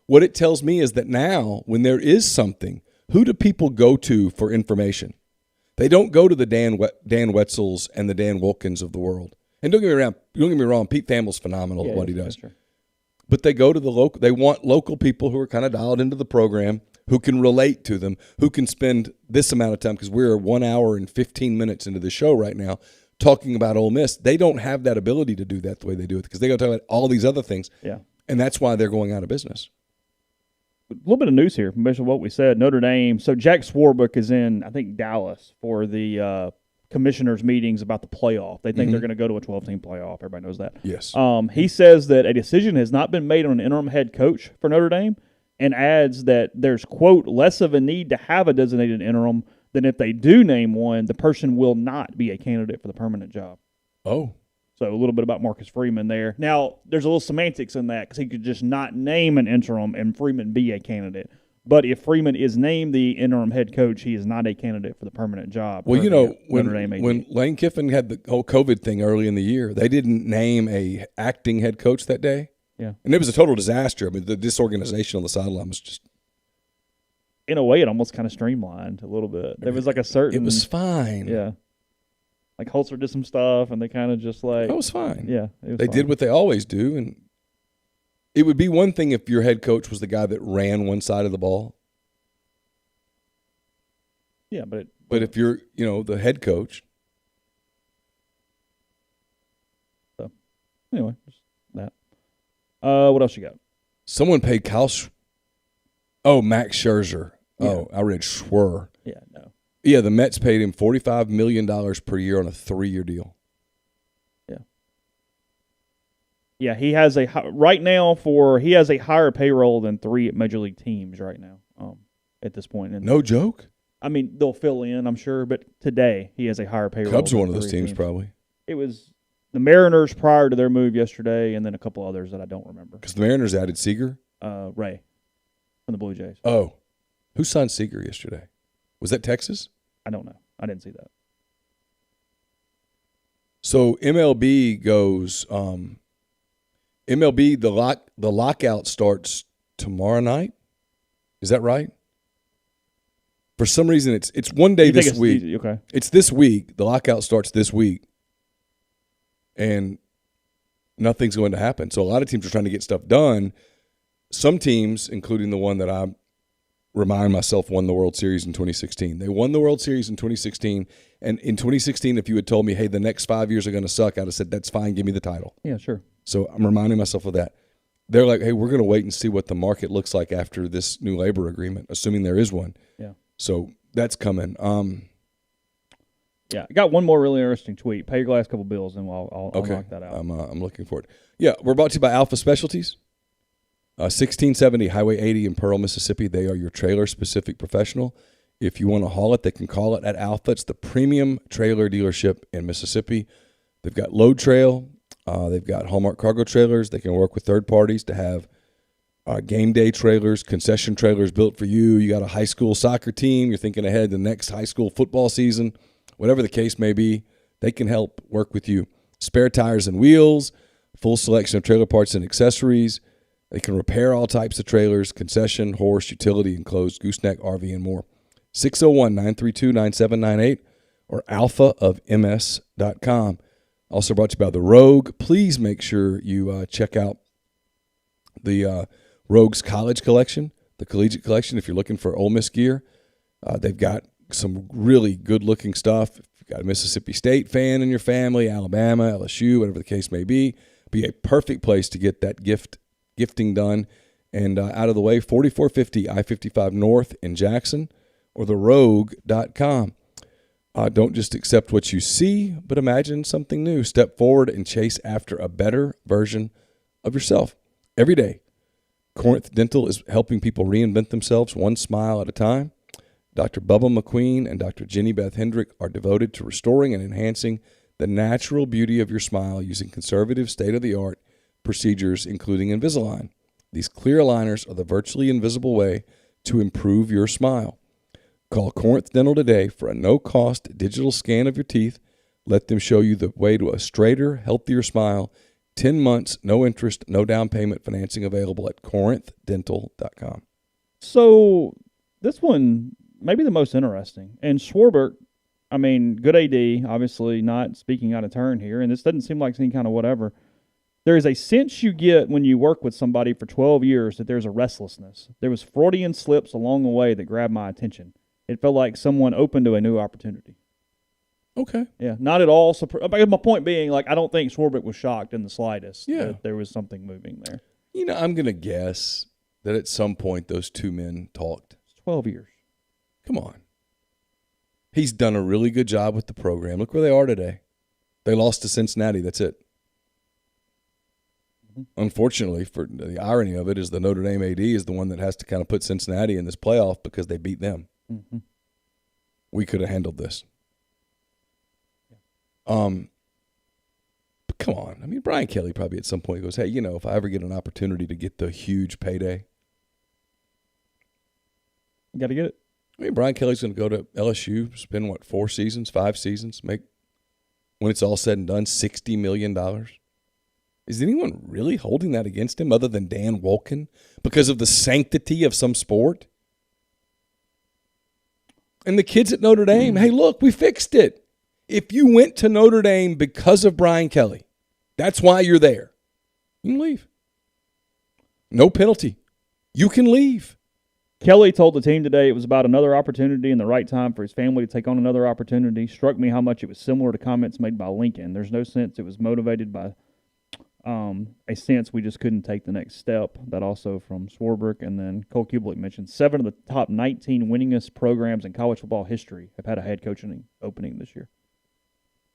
what it tells me is that now when there is something, who do people go to for information? They don't go to the Dan Wetzels and the Dan Wilkins of the world. And don't get me wrong, Pete Thamel's phenomenal at what he does. But they go to the local. They want local people who are kind of dialed into the program, who can relate to them, who can spend this amount of time, because we're 1 hour and 15 minutes into the show right now talking about Ole Miss. They don't have that ability to do that the way they do it because they got to talk about all these other things. Yeah. And that's why they're going out of business. A little bit of news here, based on what we said. Notre Dame. So Jack Swarbrick is in, I think, Dallas for the commissioners' meetings about the playoff. They think they're going to go to a 12-team playoff. Everybody knows that. Yes. He says that a decision has not been made on an interim head coach for Notre Dame and adds that there's, quote, less of a need to have a designated interim than if they do name one, the person will not be a candidate for the permanent job. Oh. So a little bit about Marcus Freeman there. Now, there's a little semantics in that because he could just not name an interim and Freeman be a candidate. But if Freeman is named the interim head coach, he is not a candidate for the permanent job. Well, you know, when Lane Kiffin had the whole COVID thing early in the year, they didn't name a acting head coach that day. Yeah. And it was a total disaster. I mean, the disorganization on the sideline was just... In a way, it almost kind of streamlined a little bit. There was like a certain... It was fine. Yeah. Like Holzer did some stuff, and they kind of just like... It was fine. Yeah. They did what they always do, and it would be one thing if your head coach was the guy that ran one side of the ball. Yeah, but if you're, the head coach... So, anyway, just that. What else you got? Someone paid Max Scherzer. Yeah. Oh, I read Schwer. Yeah, no. Yeah, the Mets paid him $45 million per year on a 3-year deal. Yeah, he has a higher payroll than 3 major league teams right now. At this point, No joke. I mean, they'll fill in, I'm sure, but today he has a higher payroll. Cubs are than one of those 3 teams, probably. It was the Mariners prior to their move yesterday, and then a couple others that I don't remember. Because the Mariners added Seager. Ray from the Blue Jays. Oh, who signed Seager yesterday? Was that Texas? I don't know. I didn't see that. So MLB goes. MLB the lockout starts tomorrow night. Is that right? For some reason, it's one day this week. Okay. It's this week. The lockout starts this week, and nothing's going to happen. So a lot of teams are trying to get stuff done. Some teams, including the one that I remind myself won the World Series in 2016. They won the World Series in 2016, and in 2016, if you had told me, hey, the next 5 years are going to suck, I'd have said, that's fine, give me the title. Yeah, sure. So I'm reminding myself of that. They're like, hey, we're going to wait and see what the market looks like after this new labor agreement, assuming there is one. Yeah. So that's coming. Yeah, I got one more really interesting tweet. Pay your last couple bills, and I'll knock that out. I'm looking for it. Yeah, we're brought to you by Alpha Specialties. 1670 Highway 80 in Pearl, Mississippi. They are your trailer-specific professional. If you want to haul it, they can call it at Alpha. It's the premium trailer dealership in Mississippi. They've got Load Trail. They've got Hallmark cargo trailers. They can work with third parties to have game day trailers, concession trailers built for you. You got a high school soccer team. You're thinking ahead to the next high school football season. Whatever the case may be, they can help work with you. Spare tires and wheels, full selection of trailer parts and accessories. They can repair all types of trailers, concession, horse, utility, enclosed, gooseneck, RV, and more. 601-932-9798 or alphaofms.com. Also brought to you by The Rogue. Please make sure you check out the Rogue's college collection, the collegiate collection, if you're looking for Ole Miss gear. They've got some really good-looking stuff. If you've got a Mississippi State fan in your family, Alabama, LSU, whatever the case may be a perfect place to get that gifting done. And out of the way, 4450 I-55 North in Jackson or therogue.com. Don't just accept what you see, but imagine something new. Step forward and chase after a better version of yourself every day. Corinth Dental is helping people reinvent themselves one smile at a time. Dr. Bubba McQueen and Dr. Jenny Beth Hendrick are devoted to restoring and enhancing the natural beauty of your smile using conservative, state-of-the-art procedures, including Invisalign. These clear aligners are the virtually invisible way to improve your smile. Call Corinth Dental today for a no-cost digital scan of your teeth. Let them show you the way to a straighter, healthier smile. 10 months, no interest, no down payment financing available at corinthdental.com. So this one may be the most interesting. And Schwarber, I mean, good AD, obviously not speaking out of turn here, and this doesn't seem like any kind of whatever. There is a sense you get when you work with somebody for 12 years that there's a restlessness. There was Freudian slips along the way that grabbed my attention. It felt like someone open to a new opportunity. Okay. Yeah, not at all. My point being, like, I don't think Schwarber was shocked in the slightest that there was something moving there. You know, I'm going to guess that at some point those two men talked. It's 12 years. Come on. He's done a really good job with the program. Look where they are today. They lost to Cincinnati. That's it. Mm-hmm. Unfortunately, for the irony of it is the Notre Dame AD is the one that has to kind of put Cincinnati in this playoff because they beat them. Mm-hmm. We could have handled this. But come on. I mean, Brian Kelly probably at some point goes, hey, you know, if I ever get an opportunity to get the huge payday. You got to get it. I mean, Brian Kelly's going to go to LSU, spend, 5 seasons, make, when it's all said and done, $60 million. Is anyone really holding that against him other than Dan Wolken because of the sanctity of some sport? And the kids at Notre Dame, hey, look, we fixed it. If you went to Notre Dame because of Brian Kelly, that's why you're there. You can leave. No penalty. You can leave. Kelly told the team today it was about another opportunity and the right time for his family to take on another opportunity. Struck me how much it was similar to comments made by Lincoln. There's no sense it was motivated by a sense we just couldn't take the next step. That also from Swarbrick. And then Cole Kublik mentioned 7 of the top 19 winningest programs in college football history have had a head coaching opening this year.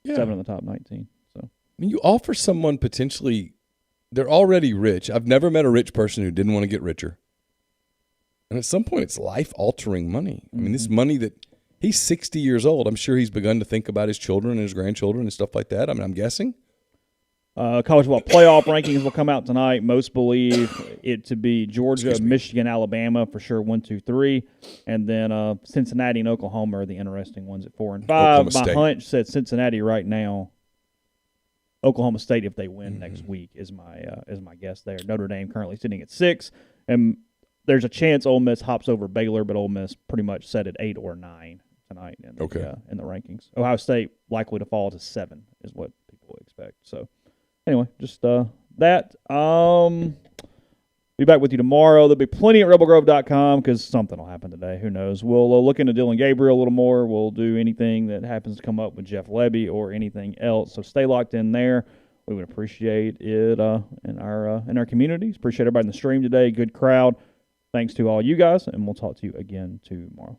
Yeah. 7 of the top 19. So I mean, you offer someone potentially, they're already rich. I've never met a rich person who didn't want to get richer. And at some point, it's life-altering money. I mean, this money that he's 60 years old. I'm sure he's begun to think about his children and his grandchildren and stuff like that. I mean, I'm guessing. College football playoff rankings will come out tonight. Most believe it to be Georgia, Michigan, Alabama for sure, 1, 2, 3. And then Cincinnati and Oklahoma are the interesting ones at 4 and 5. My hunch said Cincinnati right now. Oklahoma State, if they win next week, is my guess there. Notre Dame currently sitting at 6. And there's a chance Ole Miss hops over Baylor, but Ole Miss pretty much set at 8 or 9 tonight in the rankings. Ohio State likely to fall to 7 is what people expect. So, anyway, just that. Be back with you tomorrow. There'll be plenty at rebelgrove.com because something will happen today. Who knows? We'll look into Dylan Gabriel a little more. We'll do anything that happens to come up with Jeff Lebby or anything else. So stay locked in there. We would appreciate it in our communities. Appreciate everybody in the stream today. Good crowd. Thanks to all you guys, and we'll talk to you again tomorrow.